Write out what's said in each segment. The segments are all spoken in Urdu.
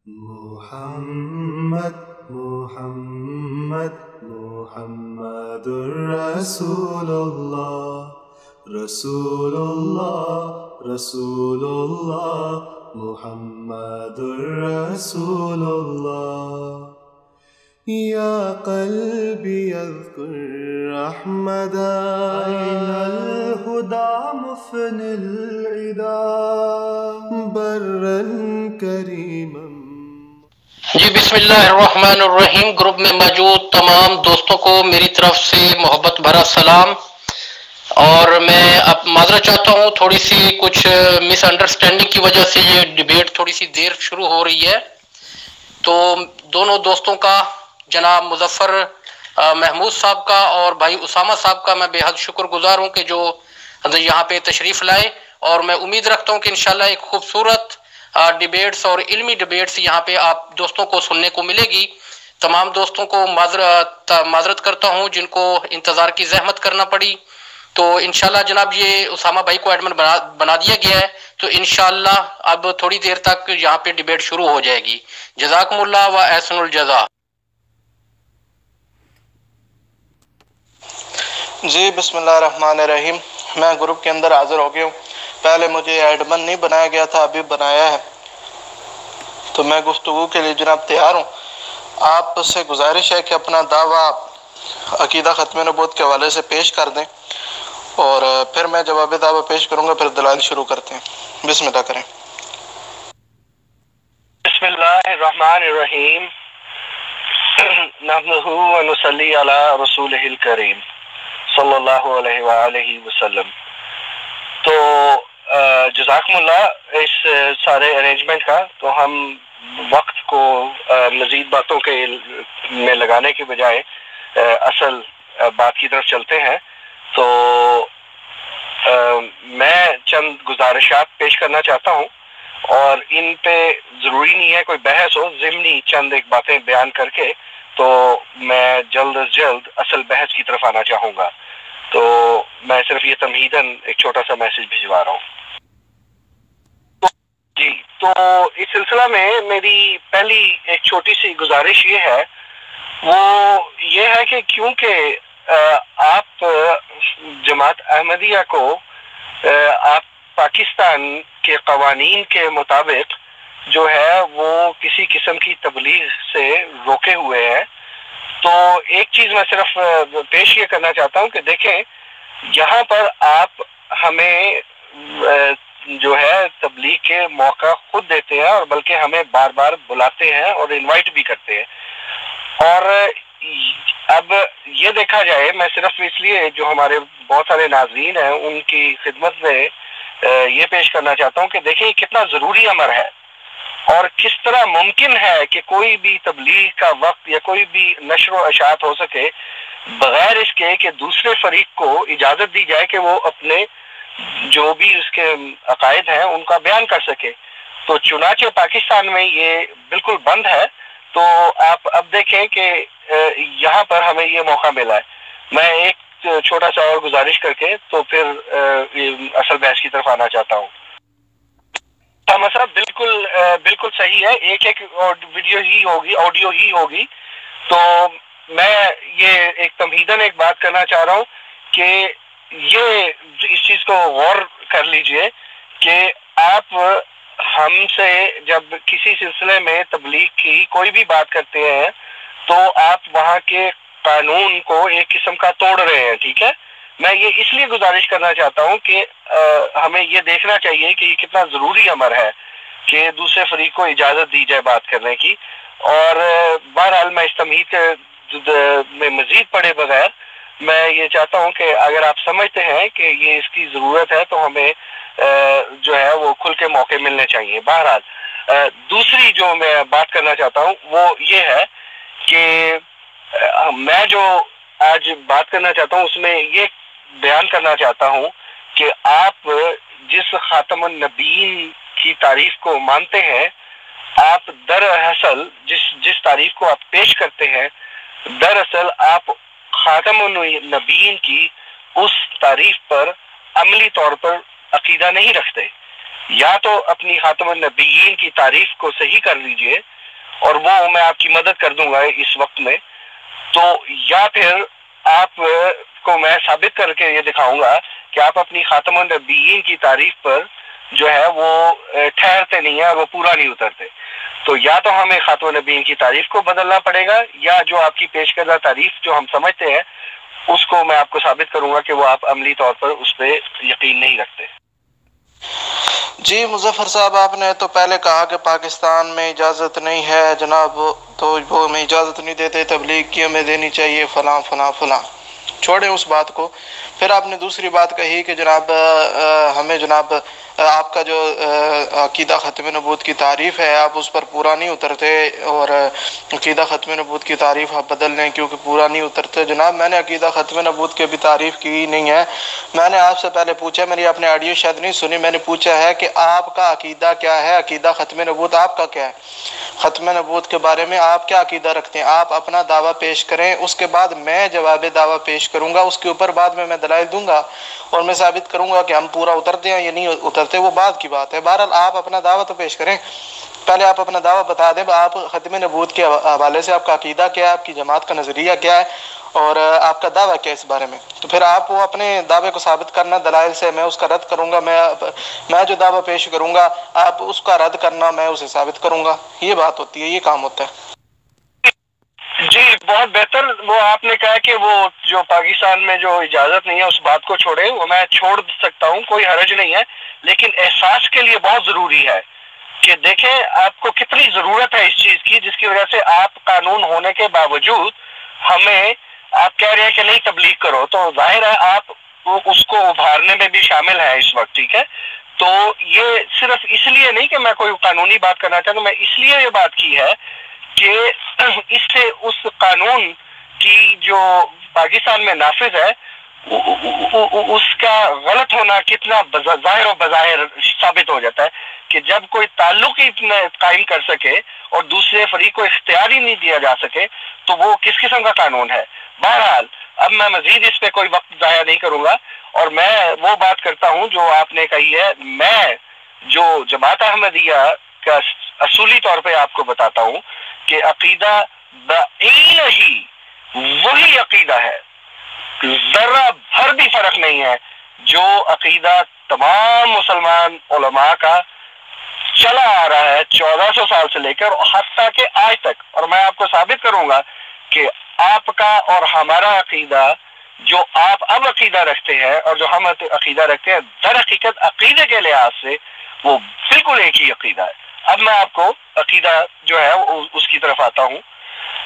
محمد محمد محمد رسول اللہ رسول اللہ رسول اللہ محمد رسول اللہ یا قلبی اذکر احمدا إلى الهدى مفن العدا برا کریما۔ جی بسم اللہ الرحمن الرحیم۔ گروپ میں موجود تمام دوستوں کو میری طرف سے محبت بھرا سلام، اور میں اب معذرت چاہتا ہوں، تھوڑی سی کچھ مس انڈرسٹینڈنگ کی وجہ سے یہ ڈیبیٹ تھوڑی سی دیر شروع ہو رہی ہے، تو دونوں دوستوں کا، جناب مظفر محمود صاحب کا اور بھائی اسامہ صاحب کا میں بے حد شکر گزار ہوں کہ جو یہاں پہ تشریف لائے، اور میں امید رکھتا ہوں کہ انشاءاللہ ایک خوبصورت ڈیبیٹس اور علمی ڈیبیٹس یہاں پہ آپ دوستوں کو سننے کو ملے گی۔ تمام دوستوں کو معذرت کرتا ہوں جن کو انتظار کی زحمت کرنا پڑی، تو انشاءاللہ جناب یہ اسامہ بھائی کو ایڈمن بنا دیا گیا ہے، تو انشاءاللہ اب تھوڑی دیر تک یہاں پہ ڈیبیٹ شروع ہو جائے گی۔ جزاکم اللہ و احسن الجزا۔ جی بسم اللہ الرحمن الرحیم۔ میں گروپ کے اندر حاضر ہو گیا ہوں۔ پہلے مجھے ایڈمن نہیں بنایا گیا تھا، ابھی بنایا ہے، تو میں گفتگو کے لیے جناب تیار ہوں۔ آپ سے گزارش ہے کہ اپنا دعویٰ عقیدہ ختم نبوت کے حوالے سے پیش کر دیں، اور پھر میں جواب دعویٰ پیش کروں گا، پھر دلائل شروع کرتے ہیں۔ بسم اللہ کریں۔ بسم اللہ الرحمن الرحیم۔ نحمدہ و نصلی علی رسولہ الکریم صلی اللہ علیہ وآلہ وسلم۔ تو جزاکم اللہ اس سارے ارینجمنٹ کا، تو ہم وقت کو مزید باتوں کے میں لگانے کے بجائے اصل بات کی طرف چلتے ہیں۔ تو میں چند گزارشات پیش کرنا چاہتا ہوں، اور ان پہ ضروری نہیں ہے کوئی بحث ہو، ضمنی چند ایک باتیں بیان کر کے تو میں جلد از جلد اصل بحث کی طرف آنا چاہوں گا۔ تو میں صرف یہ تمہیداً ایک چھوٹا سا میسج بھجوا رہا ہوں۔ جی، تو اس سلسلہ میں میری پہلی ایک چھوٹی سی گزارش یہ ہے، وہ یہ ہے کہ کیونکہ آپ جماعت احمدیہ کو آپ پاکستان کے قوانین کے مطابق جو ہے وہ کسی قسم کی تبلیغ سے روکے ہوئے ہیں۔ تو ایک چیز میں صرف پیش یہ کرنا چاہتا ہوں کہ دیکھیں، یہاں پر آپ ہمیں جو ہے تبلیغ کے موقع خود دیتے ہیں، اور بلکہ ہمیں بار بار بلاتے ہیں اور انوائٹ بھی کرتے ہیں۔ اور اب یہ دیکھا جائے، میں صرف اس لیے جو ہمارے بہت سارے ناظرین ہیں ان کی خدمت میں یہ پیش کرنا چاہتا ہوں کہ دیکھیں کتنا ضروری امر ہے، اور کس طرح ممکن ہے کہ کوئی بھی تبلیغ کا وقت یا کوئی بھی نشر و اشاعت ہو سکے بغیر اس کے کہ دوسرے فریق کو اجازت دی جائے کہ وہ اپنے جو بھی اس کے عقائد ہیں ان کا بیان کر سکے۔ تو چنانچہ پاکستان میں یہ بالکل بند ہے۔ تو آپ اب دیکھیں کہ یہاں پر ہمیں یہ موقع ملا ہے۔ میں ایک چھوٹا سا اور گزارش کر کے تو پھر اصل بحث کی طرف آنا چاہتا ہوں۔ مسئلہ بالکل صحیح ہے، ایک ویڈیو ہی ہوگی، آڈیو ہی ہوگی۔ تو میں یہ ایک تمہیداً ایک بات کرنا چاہ رہا ہوں کہ یہ اس چیز کو غور کر لیجئے کہ آپ ہم سے جب کسی سلسلے میں تبلیغ کی کوئی بھی بات کرتے ہیں تو آپ وہاں کے قانون کو ایک قسم کا توڑ رہے ہیں، ٹھیک ہے؟ میں یہ اس لیے گزارش کرنا چاہتا ہوں کہ ہمیں یہ دیکھنا چاہیے کہ یہ کتنا ضروری امر ہے کہ دوسرے فریق کو اجازت دی جائے بات کرنے کی۔ اور بہرحال میں اس تمہید میں مزید پڑھے بغیر میں یہ چاہتا ہوں کہ اگر آپ سمجھتے ہیں کہ یہ اس کی ضرورت ہے تو ہمیں جو ہے وہ کھل کے موقع ملنے چاہیے۔ بہرحال دوسری جو میں بات کرنا چاہتا ہوں وہ یہ ہے کہ میں جو آج بات کرنا چاہتا ہوں اس میں یہ بیان کرنا چاہتا ہوں کہ آپ جس خاتم النبیین کی تعریف کو مانتے ہیں، آپ دراصل جس تعریف کو آپ پیش کرتے ہیں، دراصل آپ خاتم النبیین کی اس تعریف پر عملی طور پر عقیدہ نہیں رکھتے۔ یا تو اپنی خاتم النبیین کی تعریف کو صحیح کر لیجئے، اور وہ میں آپ کی مدد کر دوں گا اس وقت میں، تو یا پھر آپ کو میں ثابت کر کے یہ دکھاؤں گا کہ آپ اپنی خاتم النبیین کی تعریف پر جو ہے وہ ٹھہرتے نہیں ہیں اور وہ پورا نہیں اترتے. تو یا تو ہمیں خاتم النبیین کی تعریف کو بدلنا پڑے گا، یا جو آپ کی پیش کردہ تعریف جو ہم سمجھتے ہیں اس کو میں آپ کو ثابت کروں گا کہ وہ آپ عملی طور پر اس پہ یقین نہیں رکھتے. جی مظفر صاحب، آپ نے تو پہلے کہا کہ پاکستان میں اجازت نہیں ہے جناب، تو وہ ہمیں اجازت نہیں دیتے، تبلیغ کی ہمیں دینی چاہیے، فلاں فلاں فلاں. چھوڑیں اس بات کو. پھر آپ نے دوسری بات کہی کہ جناب ہمیں جناب آپ کا جو عقیدہ ختم نبوت کی تعریف ہے آپ اس پر پورا نہیں اترتے، اور عقیدہ ختم نبوت کی تعریف آپ بدل لیں کیونکہ پورا نہیں اترتے. جناب میں نے عقیدہ ختم نبوت کی بھی تعریف کی نہیں ہے. میں نے آپ سے پہلے پوچھا، میری آپ نے آڈیو شاید نہیں سنی، میں نے پوچھا ہے کہ آپ کا عقیدہ کیا ہے، عقیدہ ختم نبوت آپ کا کیا ہے، ختم نبوت کے بارے میں آپ کیا عقیدہ رکھتے ہیں. آپ اپنا دعویٰ پیش کریں، اس کے بعد میں جواب دعویٰ پیش کروں گا، اس کے اوپر بعد میں دلائل دوں گا اور میں ثابت کروں گا کہ ہم پورا اترتے ہیں یا نہیں اترتے، وہ بعد کی بات ہے. بہرحال آپ اپنا دعویٰ تو پیش کریں. پہلے آپ اپنا دعویٰ بتا دیں، آپ ختم نبوت کے حوالے سے آپ کا عقیدہ کیا ہے، آپ کی جماعت کا نظریہ کیا ہے اور آپ کا دعویٰ کیا ہے اس بارے میں. تو پھر آپ وہ اپنے دعوے کو ثابت کرنا دلائل سے، میں اس کا رد کروں گا. میں جو دعویٰ پیش کروں گا آپ اس کا رد کرنا، میں اسے ثابت کروں گا. یہ بات ہوتی ہے، یہ کام ہوتا ہے. جی بہت بہتر. وہ آپ نے کہا کہ وہ جو پاکستان میں جو اجازت نہیں ہے اس بات کو چھوڑے، وہ میں چھوڑ سکتا ہوں، کوئی حرج نہیں ہے، لیکن احساس کے لیے بہت ضروری ہے کہ دیکھیں آپ کو کتنی ضرورت ہے اس چیز کی، جس کی وجہ سے آپ قانون ہونے کے باوجود ہمیں آپ کہہ رہے ہیں کہ نہیں تبلیغ کرو. تو ظاہر ہے آپ اس کو ابھارنے میں بھی شامل ہیں اس وقت، ٹھیک ہے. تو یہ صرف اس لیے نہیں کہ میں کوئی قانونی بات کرنا چاہتا ہوں، میں اس لیے یہ بات کی ہے کہ اس سے اس قانون کی جو پاکستان میں نافذ ہے اس کا غلط ہونا کتنا ظاہر و بظاہر ثابت ہو جاتا ہے کہ جب کوئی تعلق ہی قائم کر سکے اور دوسرے فریق کو اختیار ہی نہیں دیا جا سکے تو وہ کس قسم کا قانون ہے. بہرحال اب میں مزید اس پہ کوئی وقت ضائع نہیں کروں گا اور میں وہ بات کرتا ہوں جو آپ نے کہی ہے. میں جو جماعت احمدیہ کا اصولی طور پہ آپ کو بتاتا ہوں کہ عقیدہ بعین ہی وہی عقیدہ ہے، ذرہ بھر بھی فرق نہیں ہے جو عقیدہ تمام مسلمان علماء کا چلا آ رہا ہے 1400 سال سے لے کر حتیٰ کہ آج تک. اور میں آپ کو ثابت کروں گا کہ آپ کا اور ہمارا عقیدہ جو آپ اب عقیدہ رکھتے ہیں اور جو ہم عقیدہ رکھتے ہیں در حقیقت عقیدے کے لحاظ سے وہ بالکل ایک ہی عقیدہ ہے. اب میں آپ کو عقیدہ جو ہے اس کی طرف آتا ہوں.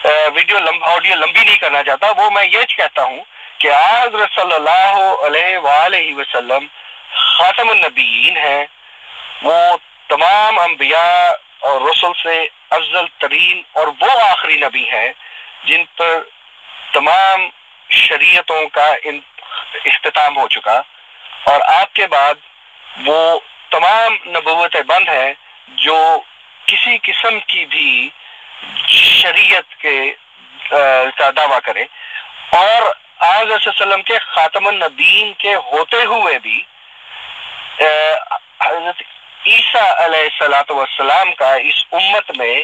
آڈیو لمبی نہیں کرنا چاہتا. وہ میں یہ کہتا ہوں کہ حضرت صلی اللہ علیہ وآلہ وسلم خاتم النبیین ہیں، وہ تمام انبیاء اور رسل سے افضل ترین اور وہ آخری نبی ہیں جن پر تمام شریعتوں کا اختتام ہو چکا، اور آپ کے بعد وہ تمام نبوتیں بند ہیں جو کسی قسم کی بھی شریعت کے کا دعویٰ کرے. اور آج صلی اللہ علیہ وسلم کے خاتم النبیین کے ہوتے ہوئے بھی حضرت عیسیٰ علیہ السلام کا اس امت میں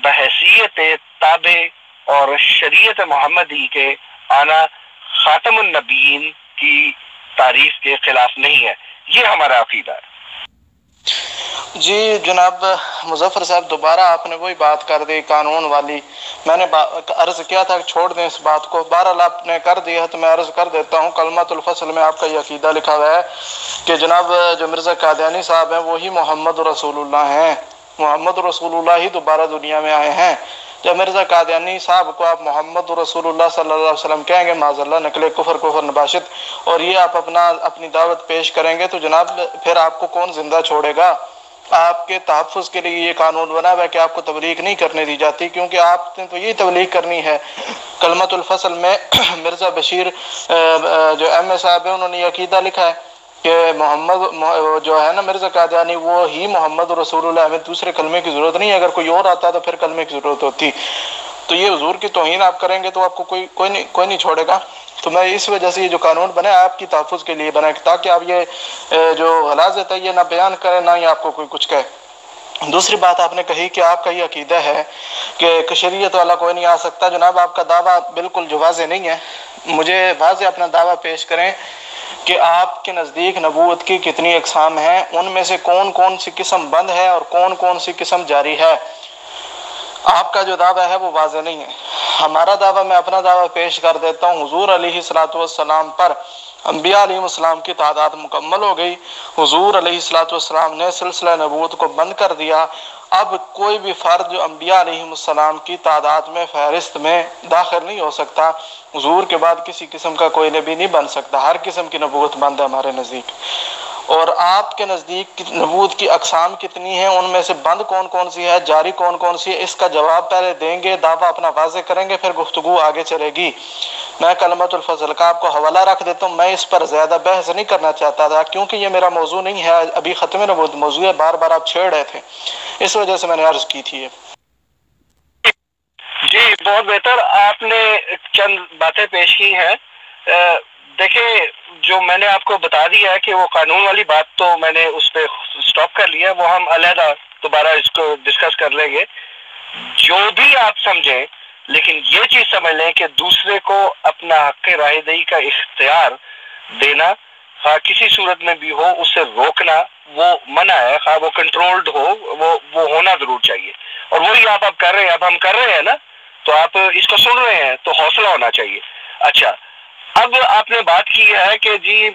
بحیثیت تابع اور شریعت محمدی کے آنا خاتم النبیین کی تعریف کے خلاف نہیں ہے. یہ ہمارا عقیدہ ہے. جی جناب مظفر صاحب، دوبارہ آپ نے وہی بات کر دی قانون والی. میں نے عرض کیا تھا کہ چھوڑ دیں اس بات کو، بہرحال آپ نے کر دیا ہے تو میں عرض کر دیتا ہوں. کلمۃ الفصل میں آپ کا یہ عقیدہ لکھا ہوا ہے کہ جناب جو مرزا قادیانی صاحب ہیں وہی محمد رسول اللہ ہیں، محمد رسول اللہ ہی دوبارہ دنیا میں آئے ہیں. جب مرزا قادیانی صاحب کو آپ محمد رسول اللہ صلی اللہ علیہ وسلم کہیں گے معاذ اللہ نقل کفر نباشت، اور یہ آپ اپنی دعوت پیش کریں گے تو جناب پھر آپ کو کون زندہ چھوڑے گا؟ آپ کے تحفظ کے لیے یہ قانون بنا ہوا ہے کہ آپ کو تبلیغ نہیں کرنے دی جاتی، کیونکہ آپ نے تو یہ تبلیغ کرنی ہے. کلمۃ الفصل میں مرزا بشیر جو ایم اے صاحب ہیں انہوں نے یہ عقیدہ لکھا ہے کہ محمد جو ہے نا مرزا قادیانی وہ ہی محمد رسول اللہ، ہمیں دوسرے کلمے کی ضرورت نہیں ہے، اگر کوئی اور آتا تو پھر کلمے کی ضرورت ہوتی. تو یہ حضور کی توہین آپ کریں گے تو آپ کو کوئی نہیں چھوڑے گا. تو میں اس وجہ سے یہ جو قانون بنا آپ کی تحفظ کے لیے بنا تاکہ آپ یہ جو غلاظت ہے یہ نہ بیان کریں نہ ہی آپ کو کوئی کچھ کہے. دوسری بات آپ نے کہی کہ آپ کا یہ عقیدہ ہے کہ شریعت والا کوئی نہیں آ سکتا. جناب آپ کا دعویٰ بالکل جو واضح نہیں ہے. مجھے واضح اپنا دعویٰ پیش کریں کہ آپ کے نزدیک نبوت کی کتنی اقسام ہیں، ان میں سے کون کون سی قسم بند ہے اور کون کون سی قسم جاری ہے. آپ کا جو دعویٰ ہے وہ واضح نہیں ہے. ہمارا دعویٰ، میں اپنا دعویٰ پیش کر دیتا ہوں. حضور علیہ الصلوۃ والسلام پر انبیاء علیہ السلام کی تعداد مکمل ہو گئی. حضور علیہ الصلوۃ والسلام نے سلسلہ نبوت کو بند کر دیا. اب کوئی بھی فرد جو انبیاء علیہ السلام کی تعداد میں فہرست میں داخل نہیں ہو سکتا. حضور کے بعد کسی قسم کا کوئی نبی نہیں بن سکتا. ہر قسم کی نبوت بند ہے ہمارے نزدیک. اور آپ کے نزدیک نبوت کی اقسام کتنی ہیں، ان میں سے بند کون کون سی ہے، جاری کون کون سی ہے، اس کا جواب پہلے دیں گے، دعویٰ اپنا واضح کریں گے، پھر گفتگو آگے چلے گی. میں کلمۃ الفضل کا آپ کو حوالہ رکھ دیتا ہوں. میں اس پر زیادہ بحث نہیں کرنا چاہتا تھا کیونکہ یہ میرا موضوع نہیں ہے. ابھی ختم نبوت موضوع ہے، بار بار آپ چھیڑ رہے تھے، اس وجہ سے میں نے عرض کی تھی. جی بہت بہتر، آپ نے چند باتیں پیش کی ہیں. دیکھیں جو میں نے آپ کو بتا دیا ہے کہ وہ قانون والی بات تو میں نے اس پہ سٹاپ کر لیا، وہ ہم علیحدہ دوبارہ اس کو ڈسکس کر لیں گے. جو بھی آپ سمجھیں، لیکن یہ چیز سمجھ لیں کہ دوسرے کو اپنا حق رائے دہی کا اختیار دینا، خواہ کسی صورت میں بھی ہو، اسے روکنا وہ منع ہے. خواہ وہ کنٹرولڈ ہو، وہ ہونا ضرور چاہیے. اور وہی آپ اب کر رہے ہیں. اب ہم کر رہے ہیں نا، تو آپ اس کو سن رہے ہیں تو حوصلہ ہونا چاہیے. اچھا، اب آپ نے بات کی ہے کہ جی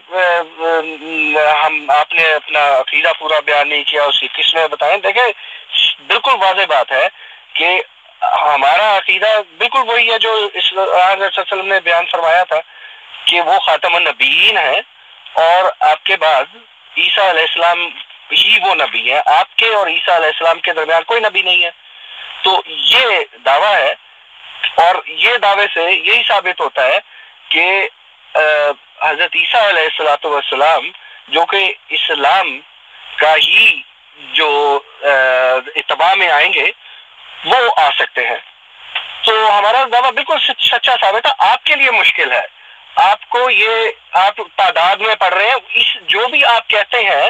آپ نے اپنا عقیدہ پورا بیان نہیں کیا، اس کی قسمیں بتائیں. دیکھیں بالکل واضح بات ہے کہ ہمارا عقیدہ بالکل وہی ہے جو حضرت صلی اللہ علیہ وسلم نے بیان فرمایا تھا کہ وہ خاتم النبیین ہے، اور آپ کے بعد عیسیٰ علیہ السلام ہی وہ نبی ہے. آپ کے اور عیسیٰ علیہ السلام کے درمیان کوئی نبی نہیں ہے. تو یہ دعویٰ ہے، اور یہ دعوے سے یہی ثابت ہوتا ہے کہ حضرت عیسیٰ علیہ السلام جو کہ اسلام کا ہی جو اتباع میں آئیں گے وہ آ سکتے ہیں. تو ہمارا دعویٰ بالکل سچا ثابت ہے. آپ کے لیے مشکل ہے، آپ کو یہ آپ تعداد میں پڑھ رہے ہیں. جو بھی آپ کہتے ہیں،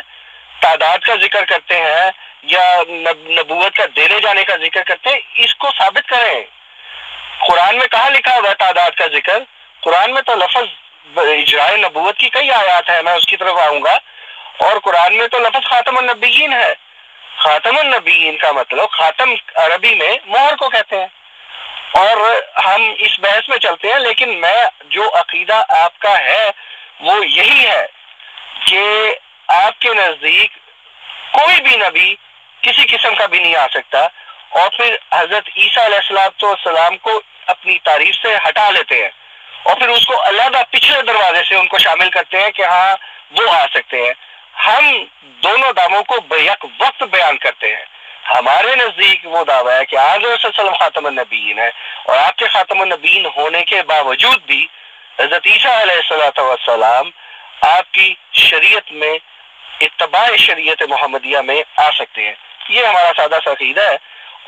تعداد کا ذکر کرتے ہیں یا نبوت کا دینے جانے کا ذکر کرتے ہیں، اس کو ثابت کریں. قرآن میں کہاں لکھا ہوا ہے تعداد کا ذکر؟ قرآن میں تو لفظ اجرائے نبوت کی کئی آیات ہیں، میں اس کی طرف آؤں گا. اور قرآن میں تو لفظ خاتم النبیین ہے. خاتم النبیین کا مطلب خاتم عربی میں مہر کو کہتے ہیں. اور ہم اس بحث میں چلتے ہیں، لیکن میں جو عقیدہ آپ کا ہے وہ یہی ہے کہ آپ کے نزدیک کوئی بھی نبی کسی قسم کا بھی نہیں آ سکتا، اور پھر حضرت عیسیٰ علیہ السلام کو اپنی تعریف سے ہٹا لیتے ہیں، اور پھر اس کو علیحدہ پچھلے دروازے سے ان کو شامل کرتے ہیں کہ ہاں وہ آ سکتے ہیں. ہم دونوں دعووں کو بیک وقت بیان کرتے ہیں. ہمارے نزدیک وہ دعویٰ ہے کہ آج صلی اللہ علیہ وسلم خاتم النبیین ہے، اور آپ کے خاتم النبیین ہونے کے باوجود بھی حضرت عیسیٰ علیہ السلام آپ کی شریعت میں، اتباع شریعت محمدیہ میں آ سکتے ہیں. یہ ہمارا سادہ سا عقیدہ ہے.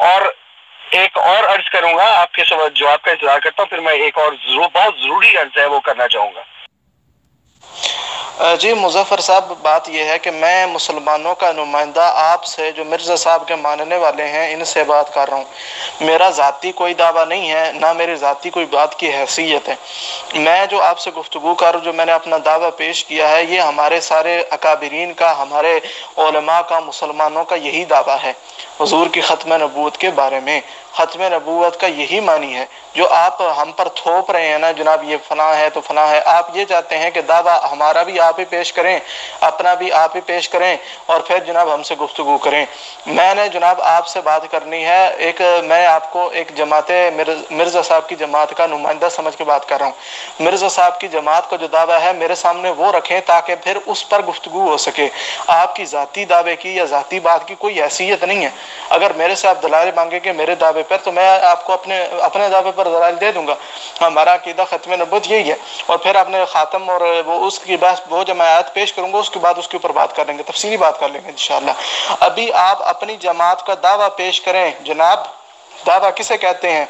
اور ایک اور عرض کروں گا، آپ کے جواب کا انتظار کرتا ہوں، پھر میں ایک اور بہت ضروری عرض ہے وہ کرنا چاہوں گا. جی مظفر صاحب، بات یہ ہے کہ میں مسلمانوں کا نمائندہ آپ سے جو مرزا صاحب کے ماننے والے ہیں ان سے بات کر رہا ہوں. میرا ذاتی کوئی دعویٰ نہیں ہے، نہ میری ذاتی کوئی بات کی حیثیت ہے. میں جو آپ سے گفتگو کر جو میں نے اپنا دعویٰ پیش کیا ہے، یہ ہمارے سارے اکابرین کا، ہمارے علماء کا، مسلمانوں کا یہی دعویٰ ہے. حضور کی ختم نبوت کے بارے میں ختم نبوت کا یہی معنی ہے. جو آپ ہم پر تھوپ رہے ہیں نا جناب، یہ فلاں ہے تو فلاں ہے، آپ یہ چاہتے ہیں کہ دعویٰ ہمارا بھی آپ ہی پیش کریں، اپنا بھی آپ ہی پیش کریں، اور پھر جناب ہم سے گفتگو کریں. میں نے جناب آپ سے بات کرنی ہے. میں آپ کو ایک جماعت مرزا صاحب کی جماعت کا نمائندہ سمجھ کے بات کر رہا ہوں. مرزا صاحب کی جماعت کا جو دعویٰ ہے میرے سامنے وہ رکھیں تاکہ پھر اس پر گفتگو ہو سکے. آپ کی ذاتی دعوے کی یا ذاتی بات کی کوئی حیثیت نہیں ہے. اگر میرے سے آپ دلائل مانگے کہ میرے دعوے پر، تو میں آپ کو اپنے دعوے پر دلائل دے دوں گا. ہمارا عقیدہ ختم نبوت یہی ہے. اور پھر آپ نے خاتم اور وہ اس کی بحث وہ جب میں آیت پیش کروں گا اس کے بعد اس کے اوپر بات کر لیں گے، تفصیلی بات کر لیں گے انشاءاللہ. ابھی آپ اپنی جماعت کا دعویٰ پیش کریں. جناب دعویٰ کسے کہتے ہیں؟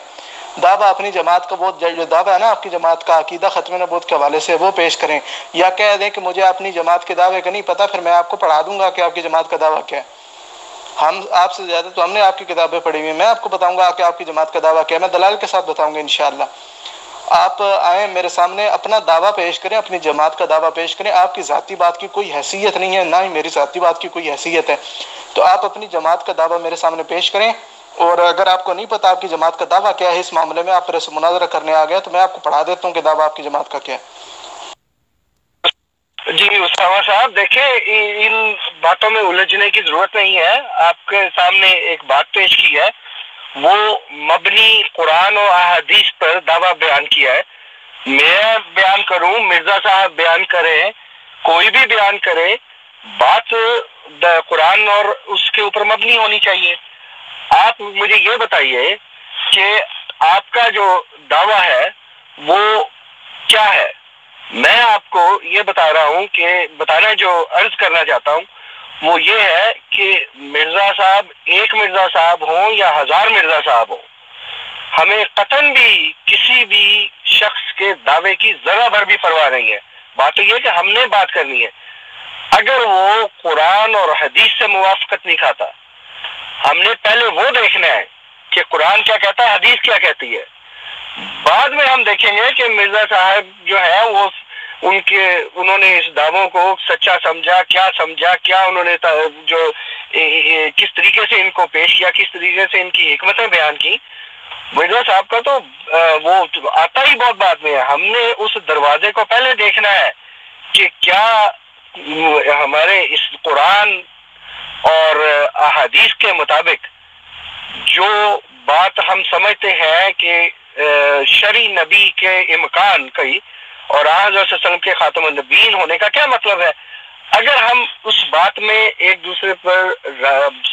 دعویٰ اپنی جماعت کا، وہ جو دعویٰ ہے نا آپ کی جماعت کا عقیدہ ختم نبوت کے حوالے سے، وہ پیش کریں. یا کہہ دیں کہ مجھے اپنی جماعت کے دعوے کا نہیں پتہ، پھر میں آپ کو پڑھا دوں گا کہ آپ کی جماعت کا دعویٰ کیا ہے. ہم آپ سے زیادہ تو ہم نے آپ کی کتابیں پڑھی ہوئی ہیں، میں آپ کو بتاؤں گا کہ آپ کی جماعت کا دعویٰ کیا ہے، میں دلائل کے ساتھ بتاؤں گا انشاءاللہ۔ آپ آئیں میرے سامنے اپنا دعویٰ پیش کریں، اپنی جماعت کا دعویٰ پیش کریں۔ آپ کی ذاتی بات کی کوئی حیثیت نہیں ہے، نہ ہی میری ذاتی بات کی کوئی حیثیت ہے، تو آپ اپنی جماعت کا دعویٰ میرے سامنے پیش کریں۔ اور اگر آپ کو نہیں پتا آپ کی جماعت کا دعویٰ کیا ہے اس معاملے میں، آپ میرے سے مناظرہ کرنے آ گئے تو میں آپ کو پڑھا دیتا ہوں کہ دعویٰ آپ کی جماعت کا کیا ہے۔ جی اسامہ صاحب، دیکھیں ان باتوں میں الجھنے کی ضرورت نہیں ہے، آپ کے سامنے ایک بات پیش کی ہے، وہ مبنی قرآن و احادیث پر دعویٰ بیان کیا ہے۔ میں بیان کروں، مرزا صاحب بیان کریں، کوئی بھی بیان کرے، بات قرآن اور اس کے اوپر مبنی ہونی چاہیے۔ آپ مجھے یہ بتائیے کہ آپ کا جو دعویٰ ہے وہ کیا ہے؟ میں آپ کو یہ بتا رہا ہوں کہ بتانا جو عرض کرنا چاہتا ہوں وہ یہ ہے کہ مرزا صاحب ایک مرزا صاحب ہوں یا 1000 مرزا صاحب ہوں، ہمیں قطعاً بھی کسی بھی شخص کے دعوے کی ذرا بھر بھی پرواہ نہیں ہے۔ بات تو یہ ہے کہ ہم نے بات کرنی ہے، اگر وہ قرآن اور حدیث سے موافقت نہیں کھاتا، ہم نے پہلے وہ دیکھنا ہے کہ قرآن کیا کہتا ہے، حدیث کیا کہتی ہے، بعد میں ہم دیکھیں گے کہ مرزا صاحب جو ہے وہ انہوں نے اس دعووں کو سچا سمجھا، کیا انہوں نے جو کس طریقے سے ان کو پیش کیا، کس طریقے سے ان کی حکمتیں بیان کی۔ مرزا صاحب کا تو وہ آتا ہی بہت بعد میں ہے، ہم نے اس دروازے کو پہلے دیکھنا ہے کہ کیا ہمارے اس قرآن اور احادیث کے مطابق جو بات ہم سمجھتے ہیں کہ شرعی نبی کے امکان کی اور حضرت صلی اللہ علیہ وسلم کے خاتم النبیین ہونے کا کیا مطلب ہے، اگر ہم اس بات میں ایک دوسرے پر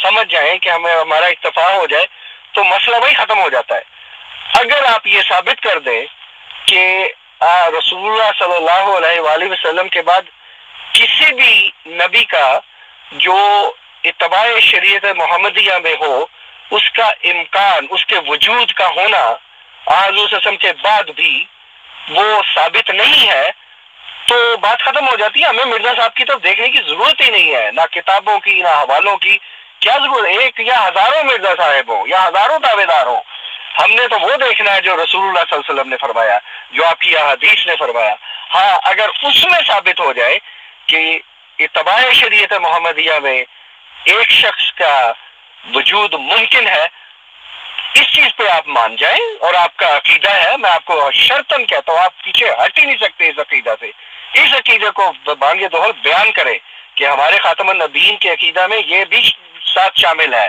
سمجھ جائیں کہ ہمارا اتفاق ہو جائے تو مسئلہ وہی ختم ہو جاتا ہے۔ اگر آپ یہ ثابت کر دیں کہ رسول اللہ صلی اللہ علیہ وآلہ وسلم کے بعد کسی بھی نبی کا جو اتباع شریعت محمدیہ میں ہو، اس کا امکان، اس کے وجود کا ہونا حضور صلی اللہ علیہ وسلم کے بعد بھی وہ ثابت نہیں ہے، تو بات ختم ہو جاتی ہے۔ ہمیں مرزا صاحب کی طرف دیکھنے کی ضرورت ہی نہیں ہے، نہ کتابوں کی نہ حوالوں کی، کیا ضرورت؟ ایک یا ہزاروں مرزا صاحب ہوں یا ہزاروں دعوے دار ہوں، ہم نے تو وہ دیکھنا ہے جو رسول اللہ صلی اللہ علیہ وسلم نے فرمایا، جو آپ کی احادیث نے فرمایا۔ ہاں، اگر اس میں ثابت ہو جائے کہ اتباع شریعت محمدیہ میں ایک شخص کا وجود ممکن ہے، اس چیز پہ آپ مان جائیں اور آپ کا عقیدہ ہے، میں آپ کو شرطاً کہتا ہوں آپ پیچھے ہٹ ہی نہیں سکتے اس عقیدہ سے، اس عقیدے کو بانگ دہل بیان کریں کہ ہمارے خاتم النبیین کے عقیدہ میں یہ بھی ساتھ شامل ہے،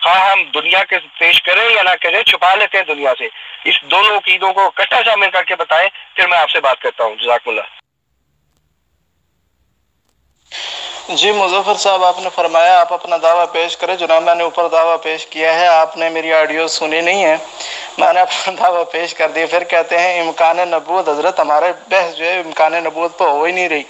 خواہ ہم دنیا کے پیش کریں یا نہ کریں، چھپا لیتے ہیں دنیا سے، اس دونوں عقیدوں کو اکٹھا شامل کر کے بتائیں، پھر میں آپ سے بات کرتا ہوں۔ جزاک اللہ۔ جی مظفر صاحب، آپ نے فرمایا آپ اپنا دعویٰ پیش کریں۔ جناب میں نے اوپر دعویٰ پیش کیا ہے، آپ نے میری آڈیو سنی نہیں ہے، میں نے اپنا دعویٰ پیش کر دیا۔ پھر کہتے ہیں امکان نبوت، حضرت ہمارے بحث جو ہے امکان نبوت پہ ہو ہی نہیں رہی،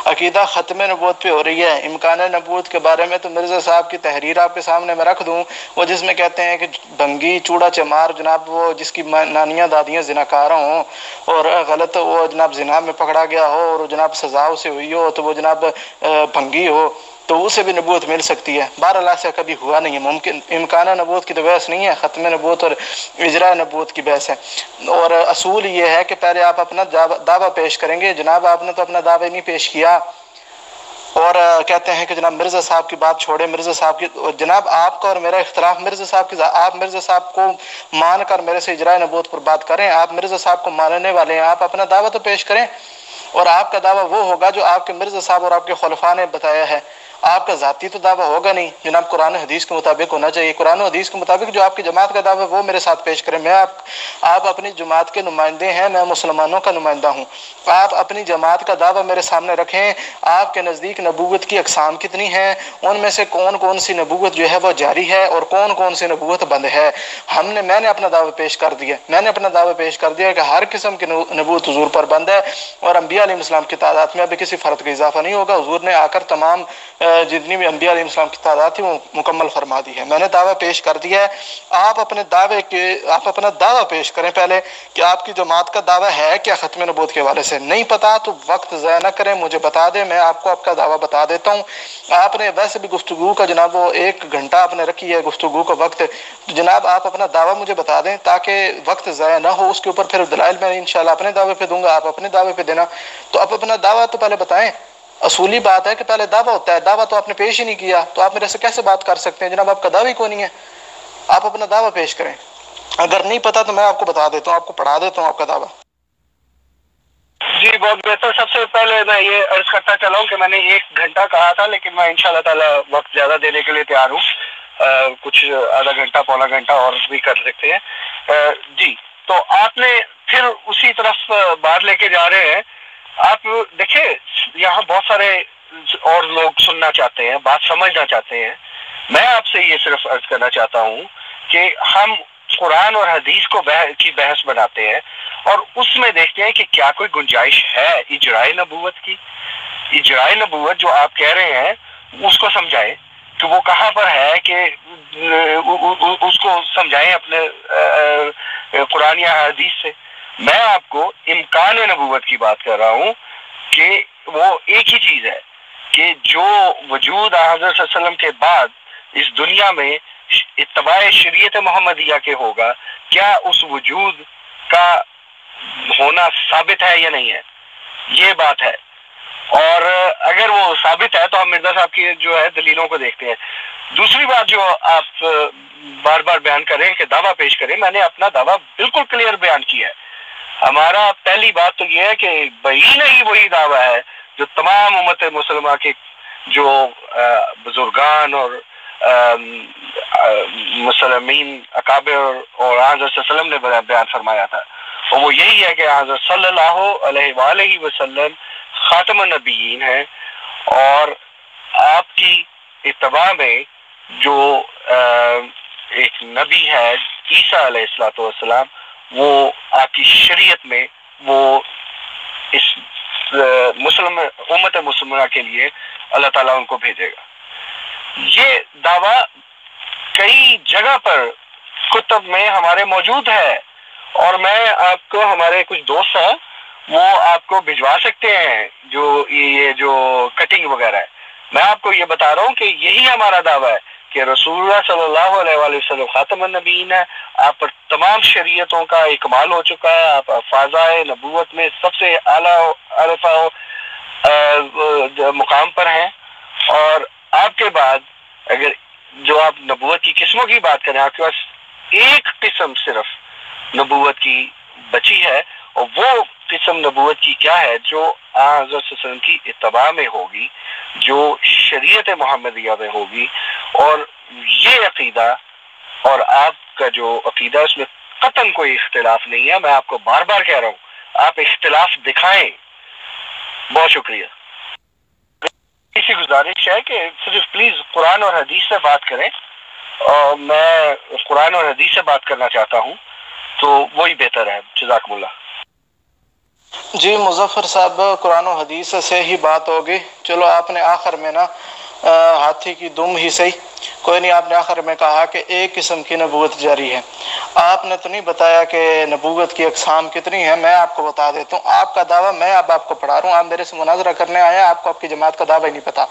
عقیدہ ختم نبوت پہ ہو رہی ہے۔ امکان نبوت کے بارے میں تو مرزا صاحب کی تحریر آپ کے سامنے میں رکھ دوں، وہ جس میں کہتے ہیں کہ بھنگی چوڑا چمار جناب وہ جس کی نانیاں دادیاں زناکار ہوں اور غلط وہ جناب زنا میں پکڑا گیا ہو اور جناب سزا اسے ہوئی ہو تو وہ جناب بھنگی ہو تو اسے بھی نبوت مل سکتی ہے۔ بہرحال سے کبھی ہوا نہیں ہے، ممکن امکان نبوت کی تو بحث نہیں ہے، ختم نبوت اور اجراء نبوت کی بحث ہے۔ اور اصول یہ ہے کہ پہلے آپ اپنا دعویٰ پیش کریں گے۔ جناب آپ نے تو اپنا دعویٰ نہیں پیش کیا اور کہتے ہیں کہ جناب مرزا صاحب کی بات چھوڑے، مرزا صاحب کی، جناب آپ کا اور میرا اختلاف مرزا صاحب کی، آپ مرزا صاحب کو مان کر میرے سے اجراء نبوت پر بات کریں، آپ مرزا صاحب کو ماننے والے ہیں، آپ اپنا دعویٰ تو پیش کریں، اور آپ کا دعویٰ وہ ہوگا جو آپ کے مرزا صاحب اور آپ کے خلفاء نے بتایا ہے۔ آپ کا ذاتی تو دعویٰ ہوگا نہیں، جناب قرآن و حدیث کے مطابق ہونا چاہیے۔ قرآن و حدیث کے مطابق جو آپ کی جماعت کا دعویٰ وہ میرے ساتھ پیش کریں۔ میں آپ اپنی جماعت کے نمائندے ہیں، میں مسلمانوں کا نمائندہ ہوں، آپ اپنی جماعت کا دعویٰ میرے سامنے رکھیں۔ آپ کے نزدیک نبوت کی اقسام کتنی ہیں، ان میں سے کون کون سی نبوت جو ہے وہ جاری ہے اور کون کون سی نبوت بند ہے۔ میں نے اپنا دعویٰ پیش کر دیا، میں نے اپنا دعویٰ پیش کر دیا کہ ہر قسم کی نبوت حضور پر بند ہے اور انبیاء علیہ السلام کی تعداد میں ابھی کسی فرد کا اضافہ نہیں ہوگا۔ حضور نے آ کر تمام جتنی بھی انبیاء علیہ السلام کی تعداد تھی وہ مکمل فرما دی ہے۔ میں نے دعویٰ پیش کر دیا ہے، آپ اپنا دعویٰ پیش کریں پہلے کہ آپ کی جماعت کا دعویٰ ہے کیا ختم نبوت کے حوالے سے۔ نہیں پتا تو وقت ضائع نہ کریں، مجھے بتا دیں، میں آپ کو آپ کا دعویٰ بتا دیتا ہوں۔ آپ نے ویسے بھی گفتگو کا جناب وہ 1 گھنٹہ آپ نے رکھی ہے گفتگو کا وقت، تو جناب آپ اپنا دعویٰ مجھے بتا دیں تاکہ وقت ضائع نہ ہو۔ اس کے اوپر پھر دلائل میں انشاءاللہ اپنے دعوے پہ دوں گا، آپ اپنے دعوے پہ دینا۔ تو آپ اپنا دعویٰ تو پہلے بتائیں، اصولی بات ہے کہ پہلے دعویٰ ہوتا ہے، دعویٰ تو آپ نے پیش ہی نہیں کیا، تو آپ میرے سے کیسے بات کر سکتے ہیں جناب؟ آپ کا دعویٰ کوئی نہیں ہے، آپ اپنا دعویٰ پیش کریں۔ اگر نہیں پتا تو میں آپ کو بتا دیتا ہوں، آپ کو پڑھا دیتا ہوں آپ کا دعویٰ۔ جی بہت بہتر۔ سب سے پہلے میں یہ عرض کرتا چلا ہوں کہ میں نے 1 گھنٹہ کہا تھا، لیکن میں انشاءاللہ تعالی وقت زیادہ دینے کے لیے تیار ہوں، کچھ آدھا گھنٹہ پونا گھنٹہ اور بھی کر سکتے ہیں۔ جی تو آپ نے پھر اسی طرف بات لے کے جا رہے ہیں۔ آپ دیکھیں یہاں بہت سارے اور لوگ سننا چاہتے ہیں، بات سمجھنا چاہتے ہیں۔ میں آپ سے یہ صرف عرض کرنا چاہتا ہوں کہ ہم قرآن اور حدیث کی بحث بناتے ہیں اور اس میں دیکھتے ہیں کہ کیا کوئی گنجائش ہے اجرائے نبوت کی۔ اجرائے نبوت جو آپ کہہ رہے ہیں اس کو سمجھائیں کہ وہ کہاں پر ہے، کہ اس کو سمجھائیں اپنے قرآن یا حدیث سے۔ میں آپ کو امکان نبوت کی بات کر رہا ہوں کہ وہ ایک ہی چیز ہے کہ جو وجود حضرت صلی اللہ علیہ وسلم کے بعد اس دنیا میں اتباع شریعت محمدیہ کے ہوگا، کیا اس وجود کا ہونا ثابت ہے یا نہیں ہے، یہ بات ہے۔ اور اگر وہ ثابت ہے تو ہم مرزا صاحب کی جو ہے دلیلوں کو دیکھتے ہیں۔ دوسری بات جو آپ بار بار بیان کریں کہ دعویٰ پیش کریں، میں نے اپنا دعویٰ بالکل کلیئر بیان کیا ہے۔ ہمارا پہلی بات تو یہ ہے کہ بہینہ ہی وہی دعویٰ ہے جو تمام امت مسلمہ کے جو بزرگان اور مسلمین اکابر اور حضرت صلی اللہ علیہ وسلم نے بیان فرمایا تھا، اور وہ یہی ہے کہ حضرت صلی اللہ علیہ وآلہ وسلم خاتم النبیین ہے، اور آپ کی اتباع میں جو ایک نبی ہے عیسیٰ علیہ السلام، وہ آپ کی شریعت میں وہ اس امت مسلمہ کے لیے اللہ تعالیٰ ان کو بھیجے گا۔ یہ دعویٰ کئی جگہ پر کتب میں ہمارے موجود ہے، اور میں آپ کو ہمارے کچھ دوست ہیں وہ آپ کو بھجوا سکتے ہیں جو یہ جو کٹنگ وغیرہ ہے۔ میں آپ کو یہ بتا رہا ہوں کہ یہی ہمارا دعویٰ ہے کہ رسول اللہ صلی اللہ علیہ وآلہ وسلم خاتم النبیین ہے، آپ پر تمام شریعتوں کا اکمال ہو چکا ہے، آپ فاضائے نبوت میں سب سے اعلیٰ عرفہ مقام پر ہیں، اور آپ کے بعد اگر جو آپ نبوت کی قسموں کی بات کریں، آپ کے پاس ایک قسم صرف نبوت کی بچی ہے، اور وہ قسم نبوت کی کیا ہے؟ جو حضرت صلی اللہ علیہ وسلم کی اتباع میں ہوگی، جو شریعت محمدیہ میں ہوگی۔ اور یہ عقیدہ اور آپ کا جو عقیدہ اس میں قطعاً کوئی اختلاف نہیں ہے۔ میں آپ کو بار بار کہہ رہا ہوں آپ اختلاف دکھائیں۔ بہت شکریہ۔ اسی گزارش ہے کہ صرف پلیز قرآن اور حدیث سے بات کریں، اور میں قرآن اور حدیث سے بات کرنا چاہتا ہوں، تو وہی بہتر ہے۔ جزاکم اللہ۔ جی مظفر صاحب، قرآن و حدیث سے ہی بات ہوگی۔ چلو آپ نے آخر میں نا ہاتھی کی دم ہی صحیح، کوئی نہیں، آپ نے آخر میں کہا کہ ایک قسم کی نبوت جاری ہے۔ آپ نے تو نہیں بتایا کہ نبوت کی اقسام کتنی ہیں۔ میں آپ کو بتا دیتا ہوں، آپ کا دعویٰ میں اب آپ کو پڑھا رہا ہوں، آپ میرے سے مناظرہ کرنے آئے ہیں، آپ کو آپ کی جماعت کا دعویٰ ہی نہیں پتا۔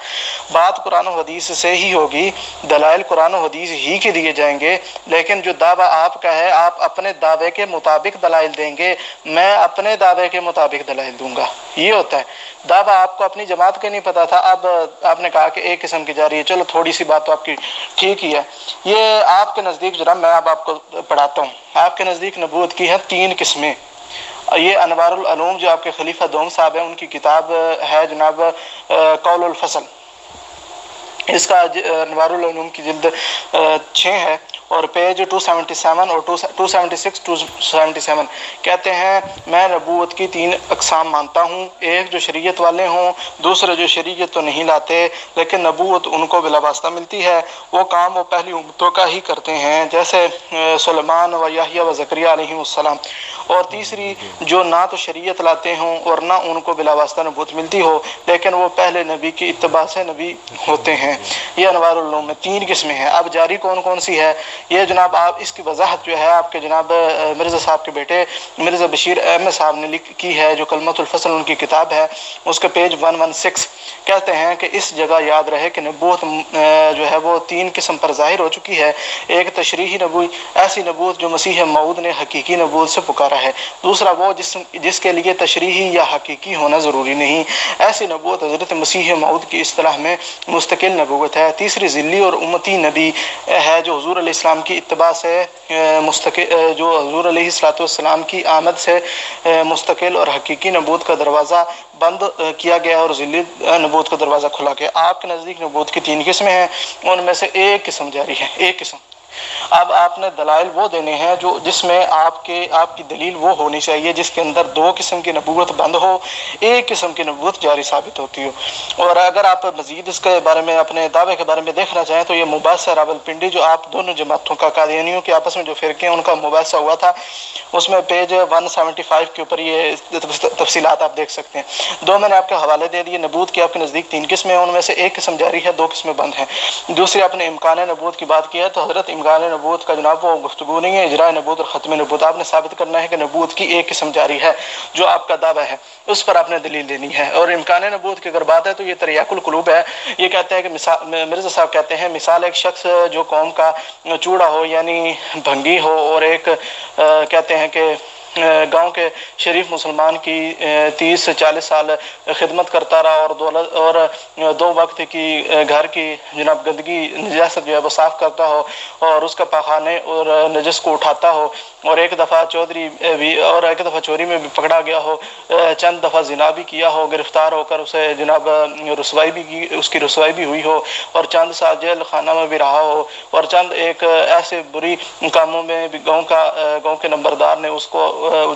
بات قرآن و حدیث سے ہی ہوگی، دلائل قرآن و حدیث ہی کے دیے جائیں گے، لیکن جو دعویٰ آپ کا ہے آپ اپنے دعوے کے مطابق دلائل دیں گے، میں اپنے دعوے کے مطابق دلائل دوں گا۔ یہ ہوتا ہے دعویٰ۔ آپ کو اپنی جماعت کا نہیں پتا تھا، اب آپ نے کہا کہ ایک قسم کی جاری ہے۔ چلو تھوڑی سی بات تو آپ کی ٹھیک ہی ہے۔ یہ آپ کے نزدیک جناب میں اب آپ کو پڑھاتا ہوں، آپ کے نزدیک نبوت کی ہیں 3 قسمیں۔ یہ انوار العلوم جو آپ کے خلیفہ دوم صاحب ہیں ان کی کتاب ہے جناب قول الفصل، اس کا انوار العلوم کی جلد 6 ہے، اور پیج 277 اور 276 277 کہتے ہیں میں نبوت کی 3 اقسام مانتا ہوں، ایک جو شریعت والے ہوں، دوسرے جو شریعت تو نہیں لاتے لیکن نبوت ان کو بلا واسطہ ملتی ہے، وہ کام وہ پہلی امتوں کا ہی کرتے ہیں جیسے سلیمان و یحییٰ و زکریا علیہ السلام، اور تیسری جو نہ تو شریعت لاتے ہوں اور نہ ان کو بلا واسطہ نبوت ملتی ہو لیکن وہ پہلے نبی کی اتباع سے نبی ہوتے ہیں۔ یہ انوار العلوم میں 3 قسمیں ہیں۔ اب جاری کون کون سی ہے یہ جناب آپ اس کی وضاحت جو ہے آپ کے جناب مرزا صاحب کے بیٹے مرزا بشیر احمد صاحب نے کی ہے، جو کلمۃ الفصل ان کی کتاب ہے، اس کے پیج 116 کہتے ہیں کہ اس جگہ یاد رہے کہ نبوت جو ہے وہ 3 قسم پر ظاہر ہو چکی ہے۔ ایک تشریحی نبوت، ایسی نبوت جو مسیح موعود نے حقیقی نبوت سے پکارا ہے، دوسرا وہ جس کے لیے تشریحی یا حقیقی ہونا ضروری نہیں، ایسی نبوت حضرت مسیح موعود کی اصطلاح میں مستقل نبوت ہے۔ تیسری ذلی اور امتی نبی ہے جو حضور علیہ السلام کی اتباع سے جو حضور علیہ السلام کی آمد سے مستقل اور حقیقی نبوت کا دروازہ بند کیا گیا اور ذلی نبوت کا دروازہ کھلا گیا۔ آپ کے نزدیک نبوت کی 3 قسمیں ہیں، ان میں سے ایک قسم جاری ہے، ایک قسم۔ اب آپ نے دلائل وہ دینے ہیں جو جس میں آپ کی دلیل وہ ہونی چاہیے جس کے اندر 2 قسم کی نبوت بند ہو، ایک قسم کی نبوت جاری ثابت ہوتی ہو۔ اور اگر آپ مزید اس کے بارے میں اپنے دعوے کے بارے میں دیکھنا چاہیں تو یہ مباحثہ راولپنڈی جو آپ دونوں جماعتوں کا قادیانیوں کے آپس میں جو فرقے ہیں ان کا مباحثہ ہوا تھا، اس میں پیج 175 کے اوپر یہ تفصیلات آپ دیکھ سکتے ہیں۔ 2 میں نے آپ کے حوالے دے دیے۔ نبوت کی آپ کے نزدیک 3 قسمیں ہیں، ان میں سے ایک قسم جاری ہے، 2 قسمیں بند ہیں۔ دوسری آپ نے امکان نبوت کی بات کی ہے، تو حضرت امکان نبوت کا جناب وہ گفتگو نہیں ہے، اجراء نبوت اور ختم نبوت۔ آپ نے ثابت کرنا ہے کہ نبوت کی ایک قسم جاری ہے جو آپ کا دعویٰ ہے، اس پر آپ نے دلیل دینی ہے۔ اور امکان نبوت کی اگر بات ہے تو یہ تریاق القلوب ہے۔ یہ کہتے ہیں کہ مرزا صاحب کہتے ہیں مثال ایک شخص جو قوم کا چوڑا ہو یعنی بھنگی ہو اور ایک کہتے ہیں کہ گاؤں کے شریف مسلمان کی 30 سے 40 سال خدمت کرتا رہا اور 2 وقت کی گھر کی جناب گندگی نجاست جو ہے وہ صاف کرتا ہو اور اس کا پاخانے اور نجس کو اٹھاتا ہو، اور ایک دفعہ چوری میں بھی پکڑا گیا ہو، چند دفعہ زنا بھی کیا ہو، گرفتار ہو کر اسے جناب اس کی رسوائی بھی ہوئی ہو، اور چند سال جیل خانہ میں بھی رہا ہو، اور چند ایک ایسے بری کاموں میں بھی گاؤں کے نمبردار نے اس کو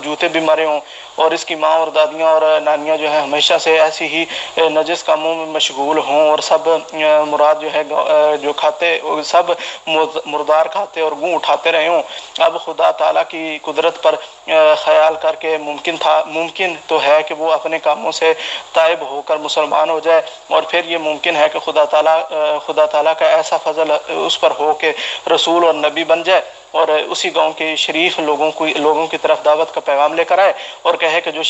جوتے بھی مارے ہوں، اور اس کی ماں اور دادیاں اور نانیاں جو ہے ہمیشہ سے ایسی ہی نجس کاموں میں مشغول ہوں، اور سب مراد جو ہے جو کھاتے سب مردار کھاتے اور گوں اٹھاتے رہے ہوں۔ اب خدا تعالیٰ کی قدرت پر خیال کر کے ممکن تو ہے کہ وہ اپنے کاموں سے تائب ہو کر مسلمان ہو جائے، اور پھر یہ ممکن ہے کہ خدا تعالیٰ کا ایسا فضل اس پر ہو کہ رسول اور نبی بن جائے، اور اسی گاؤں کے شریف لوگوں کی طرف دعوت کا پیغام لے کر آئے اور کہے کہ جو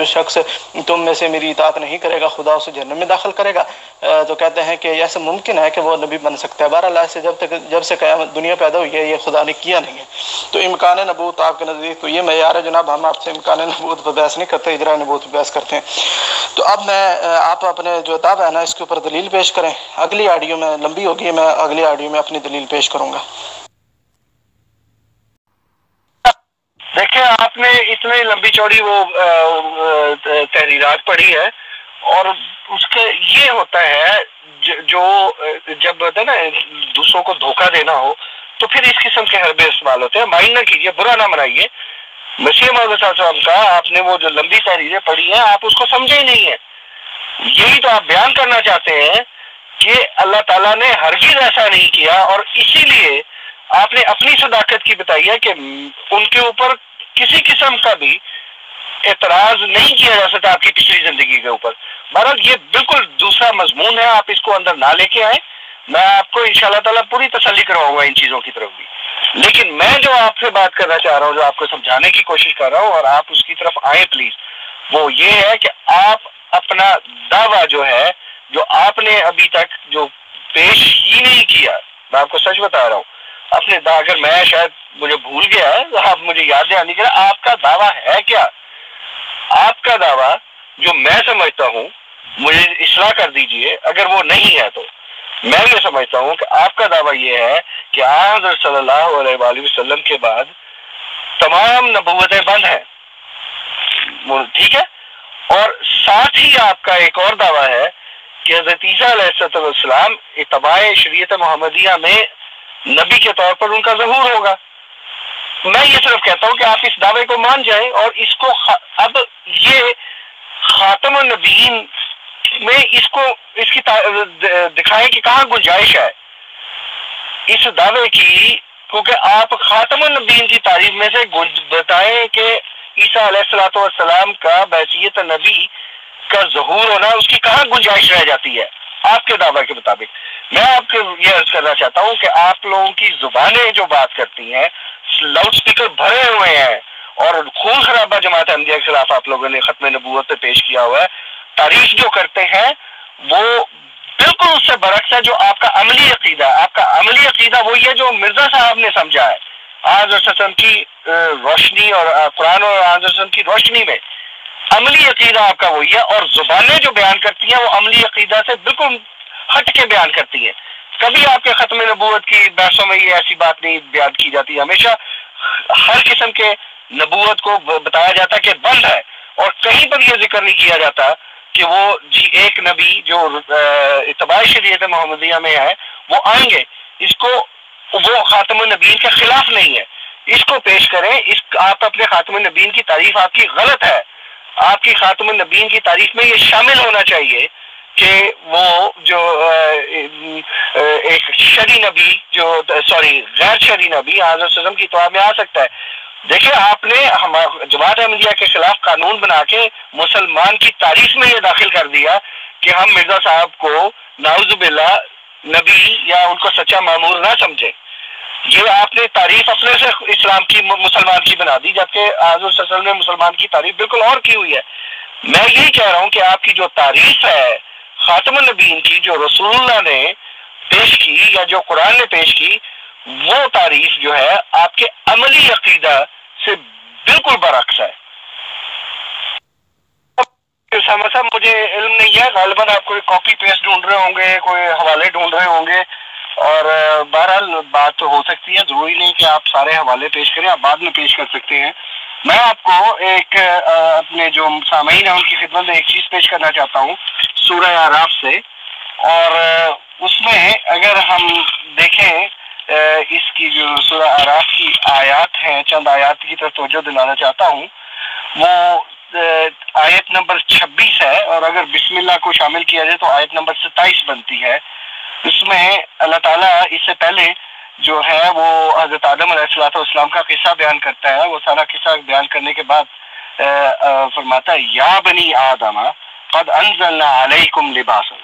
شخص تم میں سے میری اطاعت نہیں کرے گا خدا اسے جہنم میں داخل کرے گا۔ تو کہتے ہیں کہ ایسا ممکن ہے کہ وہ نبی بن سکتا ہے۔ بہرحال سے جب سے قیامت دنیا پیدا ہوئی ہے یہ خدا نے کیا نہیں ہے۔ تو امکان نبوت آپ کے نزدیک تو یہ معیار ہے جناب، ہم آپ سے امکان نبوت پر بحث نہیں کرتے، اجراء نبوت پر بحث کرتے ہیں۔ تو اب آپ اپنے جو دعویٰ ہے نا اس کے اوپر دلیل پیش کریں۔ اگلی آڈیو میں لمبی ہوگی، میں اگلی آڈیو میں اپنی دلیل پیش کروں گا۔ دیکھیں آپ نے اتنی لمبی چوڑی وہ تحریرات پڑھی ہے، اور اس کا یہ ہوتا ہے جو جب نا دوسروں کو دھوکہ دینا ہو تو پھر اس قسم کے حربے استعمال ہوتے ہیں۔ مائنڈ نہ کیجیے، برا نہ منائیے۔ مسیح موعود صلی اللہ علیہ وسلم کا آپ نے وہ جو لمبی تحریریں پڑھی ہیں آپ اس کو سمجھے ہی نہیں ہیں۔ یہی تو آپ بیان کرنا چاہتے ہیں کہ اللہ تعالیٰ نے ہرگز ایسا نہیں کیا، اور اسی لیے آپ نے اپنی صداقت کی بتائی ہے کہ ان کے اوپر کسی قسم کا بھی اعتراض نہیں کیا جا سکتا آپ کی پچھلی زندگی کے اوپر۔ بہرحال یہ بالکل دوسرا مضمون ہے، آپ اس کو اندر نہ لے کے آئیں، میں آپ کو انشاءاللہ تعالیٰ پوری تسلی کرواؤں گا ان چیزوں کی طرف بھی۔ لیکن میں جو آپ سے بات کرنا چاہ رہا ہوں، جو آپ کو سمجھانے کی کوشش کر رہا ہوں، اور آپ اس کی طرف آئیں پلیز، وہ یہ ہے کہ آپ اپنا دعویٰ جو ہے جو آپ نے ابھی تک جو پیش ہی نہیں کیا، میں آپ کو سچ بتا رہا ہوں، اپنے اگر میں شاید مجھے بھول گیا ہے، آپ مجھے یاد دہانی کریں، آپ کا دعویٰ ہے کیا؟ آپ کا دعویٰ جو میں سمجھتا ہوں، مجھے اصلاح کر دیجئے اگر وہ نہیں ہے، تو میں یہ سمجھتا ہوں کہ آپ کا دعویٰ یہ ہے کہ حضرت صلی اللہ علیہ وآلہ وسلم کے بعد تمام نبوتیں بند ہیں، ٹھیک ہے؟ اور ساتھ ہی آپ کا ایک اور دعویٰ ہے کہ حضرت عیسیٰ علیہ السلام اتباع شریعت محمدیہ میں نبی کے طور پر ان کا ظہور ہوگا۔ میں یہ صرف کہتا ہوں کہ آپ اس دعوے کو مان جائیں اور اس کو اب یہ خاتم النبیین میں اس کی دکھائیں کہ کہاں گنجائش ہے اس دعوے کی، کیونکہ آپ خاتم النبیین کی تعریف میں سے بتائیں کہ عیسیٰ علیہ الصلوۃ والسلام کا بحیثیت نبی کا ظہور ہونا، اس کی کہاں گنجائش رہ جاتی ہے آپ کے دعوے کے مطابق۔ میں آپ کو یہ عرض کرنا چاہتا ہوں کہ آپ لوگوں کی زبانیں جو بات کرتی ہیں، لاؤڈ سپیکر بھرے ہوئے ہیں اور خون خرابہ جماعت احمدیہ کے خلاف آپ لوگوں نے ختم نبوت پہ پیش کیا ہوا ہے، تعریف جو کرتے ہیں وہ بالکل اس سے برعکس ہے جو آپ کا عملی عقیدہ ہے۔ آپ کا عملی عقیدہ وہی ہے جو مرزا صاحب نے سمجھا ہے حضرت صلی اللہ علیہ وسلم کی روشنی اور قرآن اور حضرت صلی اللہ علیہ وسلم کی روشنی میں عملی عقیدہ آپ کا وہی ہے، اور زبانیں جو بیان کرتی ہیں وہ عملی عقیدہ سے بالکل ہٹ کے بیان کرتی ہیں۔ کبھی آپ کے ختم نبوت کی بحثوں میں یہ ایسی بات نہیں بیان کی جاتی، ہمیشہ ہر قسم کے نبوت کو بتایا جاتا کہ بند ہے، اور کہیں پر یہ ذکر نہیں کیا جاتا کہ وہ جی ایک نبی جو اتباع شریعت محمدیہ میں ہے وہ آئیں گے، اس کو وہ خاتم النبیین کے خلاف نہیں ہے، اس کو پیش کریں۔ آپ اپنے خاتم النبیین کی تعریف آپ کی غلط ہے، آپ کی خاتم النبیین کی تعریف میں یہ شامل ہونا چاہیے کہ وہ جو ایک شرعی نبی جو غیر شرعی نبی حضرت صلی اللہ علیہ وسلم کی اتباع میں آ سکتا ہے۔ دیکھیں آپ نے جماعت احمدیہ کے خلاف قانون بنا کے مسلمان کی تعریف میں یہ داخل کر دیا کہ ہم مرزا صاحب کو نعوذ باللہ نبی یا ان کو سچا مامور نہ سمجھے۔ یہ آپ نے تعریف اپنے سے اسلام کی مسلمان کی بنا دی، جبکہ حضرت صلی اللہ علیہ وسلم نے مسلمان کی تعریف بالکل اور کی ہوئی ہے۔ میں یہی کہہ رہا ہوں کہ آپ کی جو تعریف ہے خاتم النبیین کی، جو رسول اللہ نے پیش کی یا جو قرآن نے پیش کی، وہ تعریف جو ہے آپ کے عملی عقیدہ سے بالکل برعکس ہے۔ صاحب مجھے علم نہیں ہے، غالباً آپ کوئی کاپی پیسٹ ڈھونڈ رہے ہوں گے، کوئی حوالے ڈھونڈ رہے ہوں گے، اور بہرحال بات ہو سکتی ہے، ضروری نہیں کہ آپ سارے حوالے پیش کریں، آپ بعد میں پیش کر سکتے ہیں۔ میں آپ کو ایک اپنے جو سامعین ہیں ان کی خدمت میں ایک چیز پیش کرنا چاہتا ہوں سورہ اعراف سے، اور اس میں اگر ہم دیکھیں اس کی جو سورہ اعراف کی آیات ہیں، چند آیات کی طرف توجہ دلانا چاہتا ہوں۔ وہ آیت نمبر 26 ہے، اور اگر بسم اللہ کو شامل کیا جائے تو آیت نمبر 27 بنتی ہے۔ اس میں اللہ تعالیٰ اس سے پہلے جو ہے وہ حضرت آدم علیہ السلام کا قصہ بیان کرتا ہے۔ وہ سارا قصہ بیان کرنے کے بعد فرماتا ہے یا بنی آدم قد انزلنا علیکم لباسا،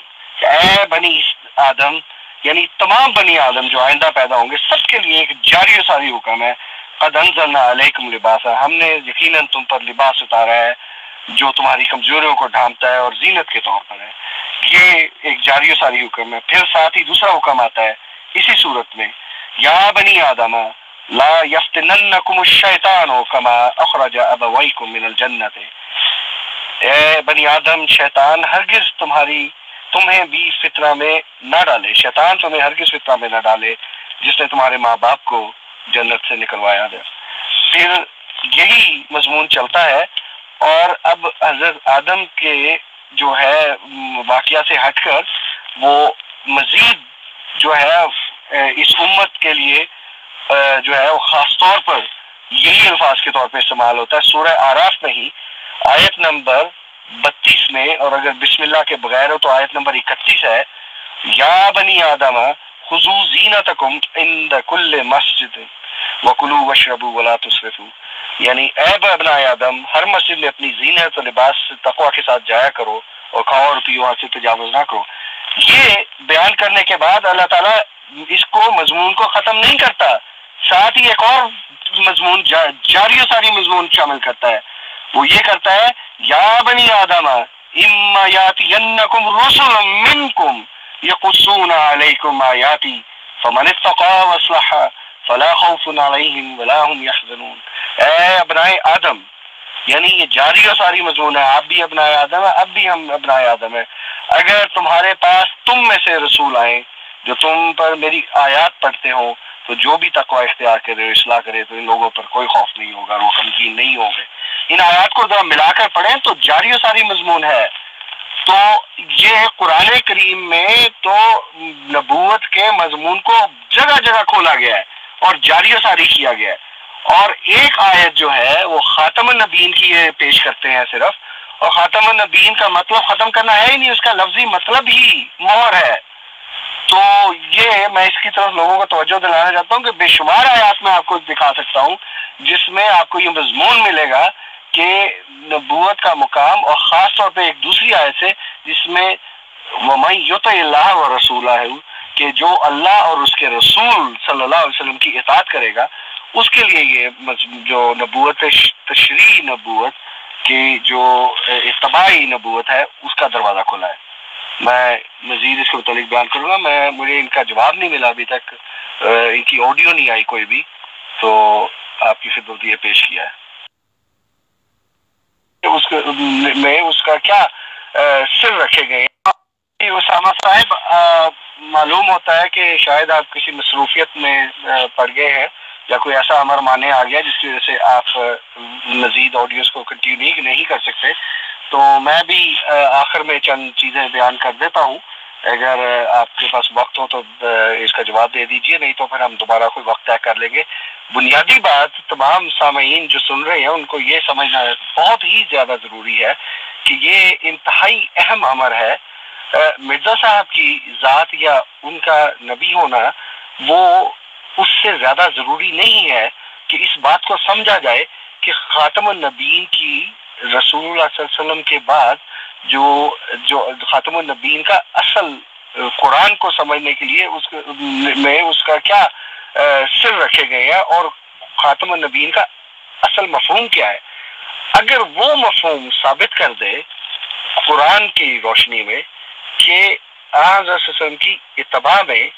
کہ اے بنی آدم، یعنی تمام بنی آدم جو آئندہ پیدا ہوں گے سب کے لیے ایک جاری و ساری حکم ہے، قد انزلنا علیکم لباسا، ہم نے یقیناً تم پر لباس اتارا ہے جو تمہاری کمزوریوں کو ڈھانپتا ہے اور زینت کے طور پر ہے۔ یہ ایک جاری و ساری حکم ہے۔ پھر ساتھ ہی دوسرا حکم آتا ہے اسی صورت میں، یا بنی آدم لا یفتننکم الشیطان کما اخرج ابویکم من الجنت، اے بنی آدم شیطان ہرگز تمہیں بھی فتنہ میں نہ ڈالے، شیطان تمہیں ہرگز فتنہ میں نہ ڈالے جس نے تمہارے ماں باپ کو جنت سے نکلوایا ہے۔ پھر یہی مضمون چلتا ہے، اور اب حضرت آدم کے جو ہے واقعہ سے ہٹ کر وہ مزید جو ہے اس امت کے لیے جو ہے وہ خاص طور پر یہی الفاظ کے طور پہ استعمال ہوتا ہے سورہ اعراف میں ہی آیت نمبر 32 میں، اور اگر بسم اللہ کے بغیر ہو تو آیت نمبر 31 ہے، یا بنی آدم خذوا زینتکم عند کل مسجد وکلوا واشربوا ولا تسرفوا، یعنی اے ابنائے آدم ہر مسجد میں اپنی زینت و لباس تقوی کے ساتھ جایا کرو اور کھاؤ اور پیو، حد سے تجاوز نہ کرو۔ یہ بیان کرنے کے بعد اللہ تعالیٰ اس کو مضمون کو ختم نہیں کرتا، ساتھ ہی ایک اور مضمون جاری و ساری مضمون شامل کرتا ہے۔ وہ یہ کرتا ہے یا بنی آدم اما یاتینکم رسل منکم یقصون علیکم آیاتی فمن اتقى واصلح فلا خوف علیہم ولا هم یحزنون، اے ابنائے آدم، یعنی یہ جاری و ساری مضمون ہے، آپ بھی ابنائے آدم ہے، اب بھی ہم ابنائے آدم ہیں۔ اگر تمہارے پاس تم میں سے رسول آئیں جو تم پر میری آیات پڑھتے ہوں تو جو بھی تقوی اختیار کرے، اصلاح کرے، تو ان لوگوں پر کوئی خوف نہیں ہوگا، وہ غمگین نہیں ہوں گے۔ ان آیات کو ذرا ملا کر پڑھیں تو جاری و ساری مضمون ہے۔ تو یہ قرآن کریم میں تو نبوت کے مضمون کو جگہ جگہ کھولا گیا ہے اور جاری و ساری کیا گیا ہے، اور ایک آیت جو ہے وہ خاتم النبیین کی پیش کرتے ہیں صرف، اور خاتم النبیین کا مطلب ختم کرنا ہے ہی نہیں، اس کا لفظی مطلب ہی مہر ہے۔ تو یہ میں اس کی طرف لوگوں کو توجہ دلانا چاہتا ہوں کہ بے شمار آیات میں آپ کو دکھا سکتا ہوں جس میں آپ کو یہ مضمون ملے گا کہ نبوت کا مقام، اور خاص طور پہ ایک دوسری آیت سے جس میں وَمَن يُطِعِ اللَّهَ وَرَسُولَهُ کہ جو اللہ اور اس کے رسول صلی اللہ علیہ وسلم کی اطاعت کرے گا، اس کے لیے یہ جو نبوت تشریعی نبوت کی جو اتباعی نبوت ہے اس کا دروازہ کھلا ہے۔ میں مزید اس کے متعلق بیان کروں گا، مجھے ان کا جواب نہیں ملا ابھی تک، ان کی آڈیو نہیں آئی کوئی بھی، تو آپ کی خدمت یہ پیش کیا ہے۔ اس کا کیا سر رکھے گئے ہیں۔ اسامہ صاحب، معلوم ہوتا ہے کہ شاید آپ کسی مصروفیت میں پڑ گئے ہیں یا کوئی ایسا امر مانے آ گیا جس کی وجہ سے آپ مزید آڈیوز کو کنٹینیو نہیں کر سکتے، تو میں بھی آخر میں چند چیزیں بیان کر دیتا ہوں، اگر آپ کے پاس وقت ہو تو اس کا جواب دے دیجئے، نہیں تو پھر ہم دوبارہ کوئی وقت طے کر لیں گے۔ بنیادی بات تمام سامعین جو سن رہے ہیں ان کو یہ سمجھنا بہت ہی زیادہ ضروری ہے کہ یہ انتہائی اہم امر ہے۔ مرزا صاحب کی ذات یا ان کا نبی ہونا وہ اس سے زیادہ ضروری نہیں ہے کہ اس بات کو سمجھا جائے کہ خاتم النبیین کی رسول اللہ صلی اللہ علیہ وسلم کے بعد جو خاتم النبیین کا اصل قرآن کو سمجھنے کے لیے اس کا کیا سر رکھے گئے ہیں اور خاتم النبیین کا اصل مفہوم کیا ہے۔ اگر وہ مفہوم ثابت کر دے قرآن کی روشنی میں کہ حضرت صلی اللہ علیہ وسلم کی اتباع میں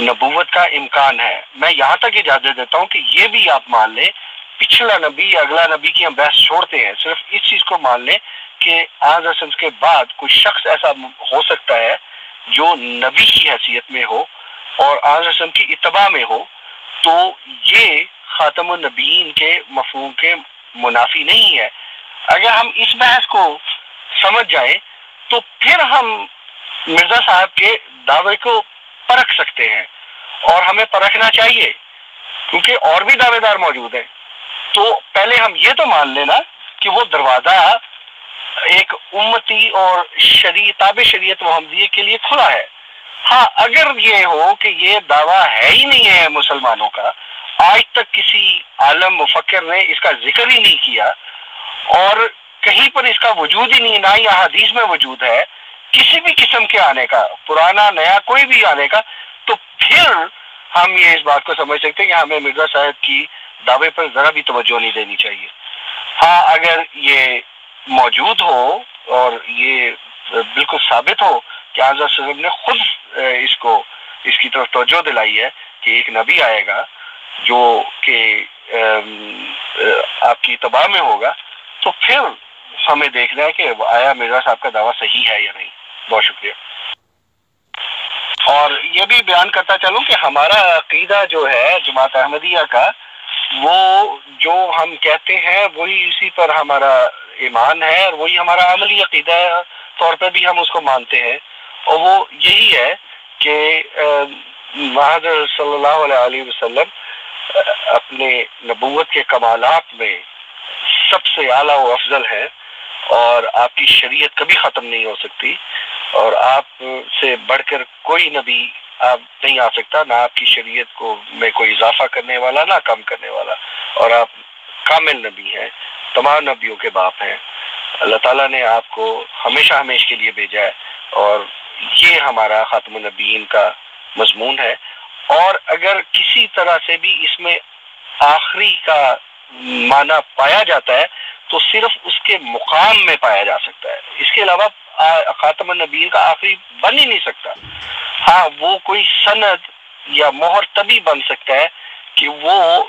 نبوت کا امکان ہے، میں یہاں تک اجازت دیتا ہوں کہ یہ بھی آپ مان لیں، پچھلا نبی اگلا نبی کی ہم بحث چھوڑتے ہیں، صرف اس چیز کو مان لیں کہ حضرت کے بعد کوئی شخص ایسا ہو سکتا ہے جو نبی کی حیثیت میں ہو اور حضرت کی اتباع میں ہو، تو یہ خاتم النبیین کے مفہوم کے منافی نہیں ہے۔ اگر ہم اس بحث کو سمجھ جائیں تو پھر ہم مرزا صاحب کے دعوے کو پرکھ سکتے ہیں، اور ہمیں پرکھنا چاہیے کیونکہ اور بھی دعوے دار موجود ہیں۔ تو پہلے ہم یہ تو مان لینا کہ وہ دروازہ ایک امتی اور تابع شریعت محمدیہ کے لیے کھلا ہے۔ ہاں، اگر یہ ہو کہ یہ دعویٰ ہے ہی نہیں ہے مسلمانوں کا، آج تک کسی عالم مفکر نے اس کا ذکر ہی نہیں کیا اور کہیں پر اس کا وجود ہی نہیں، نہ ہی احادیث میں وجود ہے کسی بھی قسم کے آنے کا، پرانا نیا کوئی بھی آنے کا، تو پھر ہم یہ اس بات کو سمجھ سکتے ہیں کہ ہمیں مرزا صاحب کی دعوے پر ذرا بھی توجہ نہیں دینی چاہیے۔ ہاں، اگر یہ موجود ہو اور یہ بالکل ثابت ہو کہ حضرت صلی اللہ علیہ وسلم نے خود اس کی طرف توجہ دلائی ہے کہ ایک نبی آئے گا جو کہ آپ کی اتباع میں ہوگا، تو پھر ہمیں دیکھنا ہے کہ آیا مرزا صاحب کا دعویٰ صحیح ہے یا نہیں۔ بہت شکریہ۔ اور یہ بھی بیان کرتا چلوں کہ ہمارا عقیدہ جو ہے جماعت احمدیہ کا، وہ جو ہم کہتے ہیں وہی اسی پر ہمارا ایمان ہے اور وہی ہمارا عملی عقیدہ طور پہ بھی ہم اس کو مانتے ہیں، اور وہ یہی ہے کہ حضرت صلی اللہ علیہ وسلم اپنے نبوت کے کمالات میں سب سے اعلیٰ و افضل ہے، اور آپ کی شریعت کبھی ختم نہیں ہو سکتی، اور آپ سے بڑھ کر کوئی نبی آپ نہیں آ سکتا، نہ آپ کی شریعت کو میں کوئی اضافہ کرنے والا نہ کم کرنے والا، اور آپ کامل نبی ہیں، تمام نبیوں کے باپ ہیں۔ اللہ تعالیٰ نے آپ کو ہمیشہ ہمیشہ کے لیے بھیجا ہے، اور یہ ہمارا خاتم النبیین کا مضمون ہے۔ اور اگر کسی طرح سے بھی اس میں آخری کا معنی پایا جاتا ہے تو صرف اس کے مقام میں پایا جا سکتا ہے، اس کے علاوہ خاتم النبیین کا آخری بن ہی نہیں سکتا۔ ہاں، وہ کوئی سند یا مہر تبھی بن سکتا ہے کہ وہ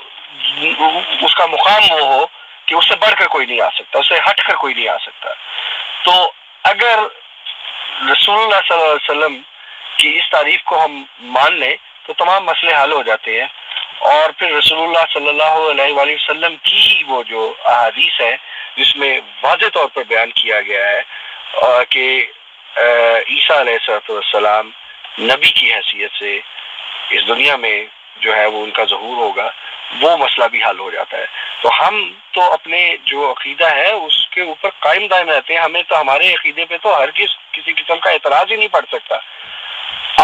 اس کا مقام وہ ہو کہ اس سے بڑھ کر کوئی نہیں آ سکتا، اس سے ہٹ کر کوئی نہیں آ سکتا۔ تو اگر رسول اللہ صلی اللہ علیہ وسلم کی اس تعریف کو ہم مان لیں تو تمام مسئلے حل ہو جاتے ہیں، اور پھر رسول اللہ صلی اللہ علیہ وآلہ وسلم کی ہی وہ جو احادیث ہے جس میں واضح طور پر بیان کیا گیا ہے کہ عیسیٰ علیہ السلام نبی کی حیثیت سے اس دنیا میں جو ہے وہ ان کا ظہور ہوگا، وہ مسئلہ بھی حل ہو جاتا ہے۔ تو ہم تو اپنے جو عقیدہ ہے اس کے اوپر قائم دائم رہتے ہیں، ہمیں تو ہمارے عقیدے پہ تو ہرگز کسی قسم کا اعتراض ہی نہیں پڑ سکتا۔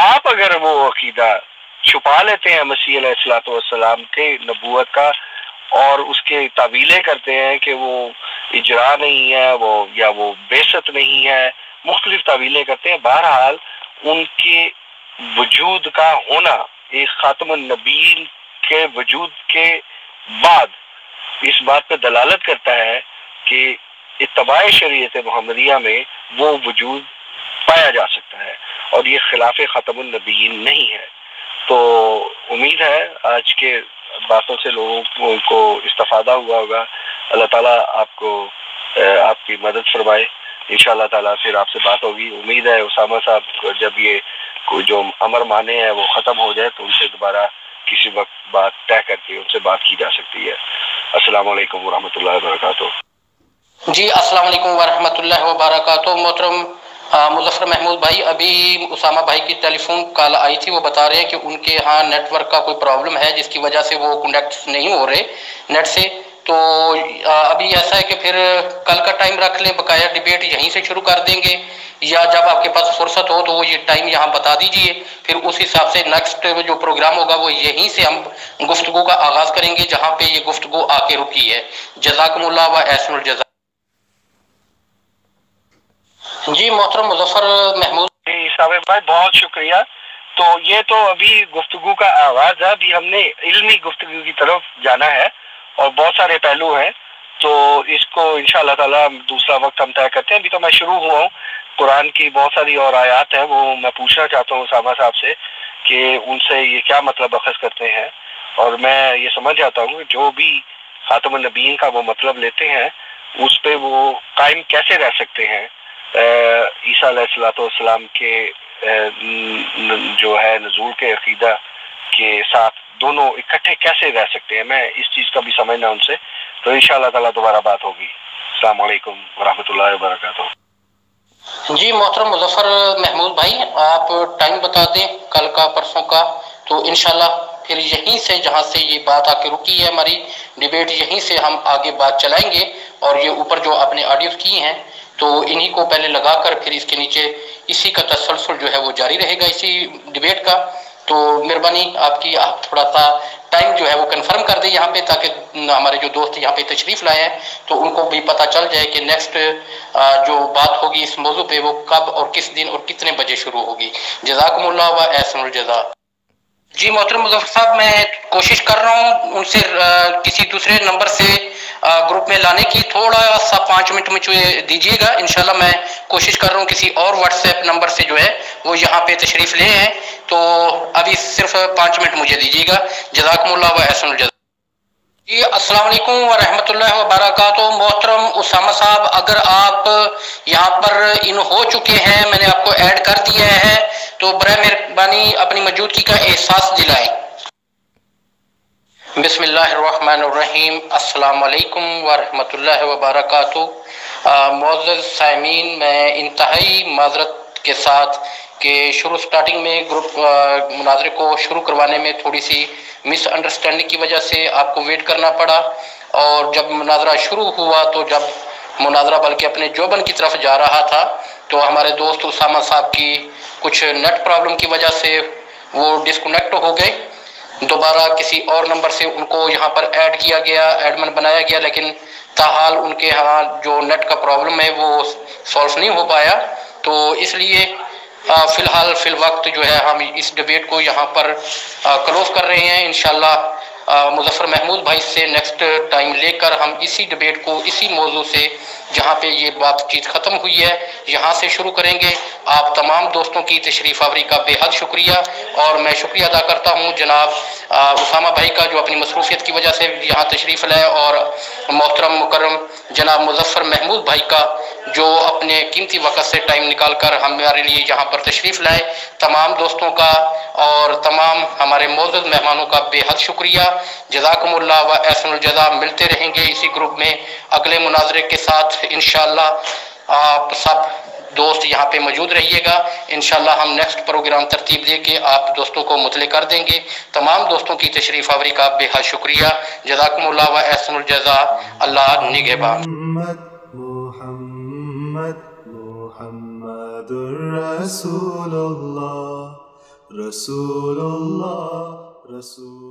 آپ اگر وہ عقیدہ چھپا لیتے ہیں مسیح علیہ السلام کے نبوت کا اور اس کے تعویلیں کرتے ہیں کہ وہ اجرا نہیں ہے، وہ یا وہ بعثت نہیں ہے، مختلف تعویلیں کرتے ہیں، بہرحال ان کے وجود کا ہونا ایک خاتم النبیین کے وجود کے بعد اس بات پہ دلالت کرتا ہے کہ اتباع شریعت محمدیہ میں وہ وجود پایا جا سکتا ہے اور یہ خلاف ختم النبیین نہیں ہے۔ تو امید ہے آج کے باتوں سے لوگوں کو استفادہ ہوا ہوگا۔ اللہ تعالیٰ آپ کو آپ کی مدد فرمائے، انشاءاللہ تعالیٰ پھر آپ سے بات ہوگی۔ امید ہے اسامہ صاحب کو جب یہ جو امر مانے ہیں وہ ختم ہو جائے تو ان سے دوبارہ کسی وقت بات طے کر کے ان سے بات کی جا سکتی ہے۔ السلام علیکم ورحمۃ اللہ وبرکاتہ۔ جی السلام علیکم ورحمۃ اللہ وبرکاتہ۔ محترم مظفر محمود بھائی، ابھی اسامہ بھائی کی ٹیلی فون کال آئی تھی، وہ بتا رہے ہیں کہ ان کے ہاں نیٹ ورک کا کوئی پرابلم ہے جس کی وجہ سے وہ کنیکٹ نہیں ہو رہے نیٹ سے۔ تو ابھی ایسا ہے کہ پھر کل کا ٹائم رکھ لیں، بقایا ڈیبیٹ یہیں سے شروع کر دیں گے، یا جب آپ کے پاس فرصت ہو تو وہ یہ ٹائم یہاں بتا دیجئے، پھر اس حساب سے نیکسٹ جو پروگرام ہوگا وہ یہیں سے ہم گفتگو کا آغاز کریں گے جہاں پہ یہ گفتگو آ کے رکی ہے۔ جزاکم اللہ و احسن الجزا۔ جی محترم مظفر محمود صاحب بھائی بہت شکریہ۔ تو یہ تو ابھی گفتگو کا آغاز ہے، ابھی ہم نے علمی گفتگو کی طرف جانا ہے اور بہت سارے پہلو ہیں، تو اس کو انشاءاللہ تعالیٰ دوسرا وقت ہم طے کرتے ہیں۔ ابھی تو میں شروع ہوا ہوں، قرآن کی بہت ساری اور آیات ہیں وہ میں پوچھنا چاہتا ہوں اسامہ صاحب سے کہ ان سے یہ کیا مطلب اخذ کرتے ہیں، اور میں یہ سمجھ جاتا ہوں کہ جو بھی خاتم النبیین کا وہ مطلب لیتے ہیں اس پہ وہ قائم کیسے رہ سکتے ہیں، عیسیٰ علیہ السلام کے جو ہے نزول کے عقیدہ کے ساتھ دونوں اکٹھے کیسے رہ سکتے ہیں، میں اس چیز کا بھی سمجھنا ان سے۔ تو انشاءاللہ تعالیٰ دوبارہ بات ہوگی۔ السلام علیکم ورحمۃ اللہ وبرکاتہ۔ جی محترم مظفر محمود بھائی، آپ ٹائم بتا دیں کل کا پرسوں کا، تو انشاءاللہ پھر یہیں سے جہاں سے یہ بات آ کے رکی ہے ہماری ڈیبیٹ، یہیں سے ہم آگے بات چلائیں گے، اور یہ اوپر جو آپ نے آڈیوز کی ہیں تو انہی کو پہلے لگا کر پھر اس کے نیچے اسی کا تسلسل جو ہے وہ جاری رہے گا اسی ڈیبیٹ کا۔ تو مہربانی آپ کی، آپ تھوڑا سا ٹائم جو ہے وہ کنفرم کر دیں یہاں پہ، تاکہ ہمارے جو دوست یہاں پہ تشریف لائے ہیں تو ان کو بھی پتہ چل جائے کہ نیکسٹ جو بات ہوگی اس موضوع پہ وہ کب اور کس دن اور کتنے بجے شروع ہوگی۔ جزاکم اللہ و احسن الجزا۔ جی محترم مظفر صاحب، میں کوشش کر رہا ہوں ان سے کسی دوسرے نمبر سے گروپ میں لانے کی، تھوڑا سا 5 منٹ مجھے دیجیے گا، انشاءاللہ میں کوشش کر رہا ہوں کسی اور واٹس ایپ نمبر سے جو ہے وہ یہاں پہ تشریف لے ہیں، تو ابھی صرف 5 منٹ مجھے دیجیے گا۔ جزاکم اللہ و احسن الجزا۔ جی السلام علیکم ورحمۃ اللہ وبرکاتہ۔ محترم اسامہ صاحب، اگر آپ یہاں پر ان ہو چکے ہیں، میں نے آپ کو ایڈ کر دیا ہے، تو برائے مہربانی اپنی موجودگی کا احساس دلائیں۔ بسم اللہ الرحمن الرحیم۔ السلام علیکم ورحمۃ اللہ وبرکاتہ۔ معزز سامعین، میں انتہائی معذرت کے ساتھ کہ سٹارٹنگ میں گروپ مناظرے کو شروع کروانے میں تھوڑی سی مس انڈرسٹینڈنگ کی وجہ سے آپ کو ویٹ کرنا پڑا، اور جب مناظرہ شروع ہوا تو جب مناظرہ بلکہ اپنے جوبن کی طرف جا رہا تھا تو ہمارے دوست اسامہ صاحب کی کچھ نیٹ پرابلم کی وجہ سے وہ ڈسکنیکٹ ہو گئے، دوبارہ کسی اور نمبر سے ان کو یہاں پر ایڈ کیا گیا، ایڈمن بنایا گیا، لیکن تاحال ان کے ہاں جو نیٹ کا پرابلم ہے وہ سولف نہیں ہو پایا، تو اس لیے فی الحال فی الوقت جو ہے ہم اس ڈیبیٹ کو یہاں پر کلوز کر رہے ہیں۔ انشاءاللہ مظفر محمود بھائی سے نیکسٹ ٹائم لے کر ہم اسی ڈیبیٹ کو اسی موضوع سے جہاں پہ یہ بات چیت ختم ہوئی ہے یہاں سے شروع کریں گے۔ آپ تمام دوستوں کی تشریف آوری کا بے حد شکریہ، اور میں شکریہ ادا کرتا ہوں جناب اسامہ بھائی کا جو اپنی مصروفیت کی وجہ سے یہاں تشریف لائے، اور محترم مکرم جناب مظفر محمود بھائی کا جو اپنے قیمتی وقت سے ٹائم نکال کر ہمارے لیے یہاں پر تشریف لائے۔ تمام دوستوں کا اور تمام ہمارے معزز مہمانوں کا بے حد شکریہ۔ جزاکم اللہ و احسن الجزا۔ ملتے رہیں گے اسی گروپ میں اگلے مناظرے کے ساتھ انشاءاللہ۔ آپ سب دوست یہاں پہ موجود رہیے گا. انشاءاللہ ہم نیکسٹ پروگرام ترتیب دے کے آپ دوستوں کو مطلع کر دیں گے. تمام دوستوں کی تشریف آوری کا بے حد شکریہ. جزاکم اللہ و احسن الجزاء. اللہ نگہبان. محمد محمد رسول اللہ رسول اللہ رسول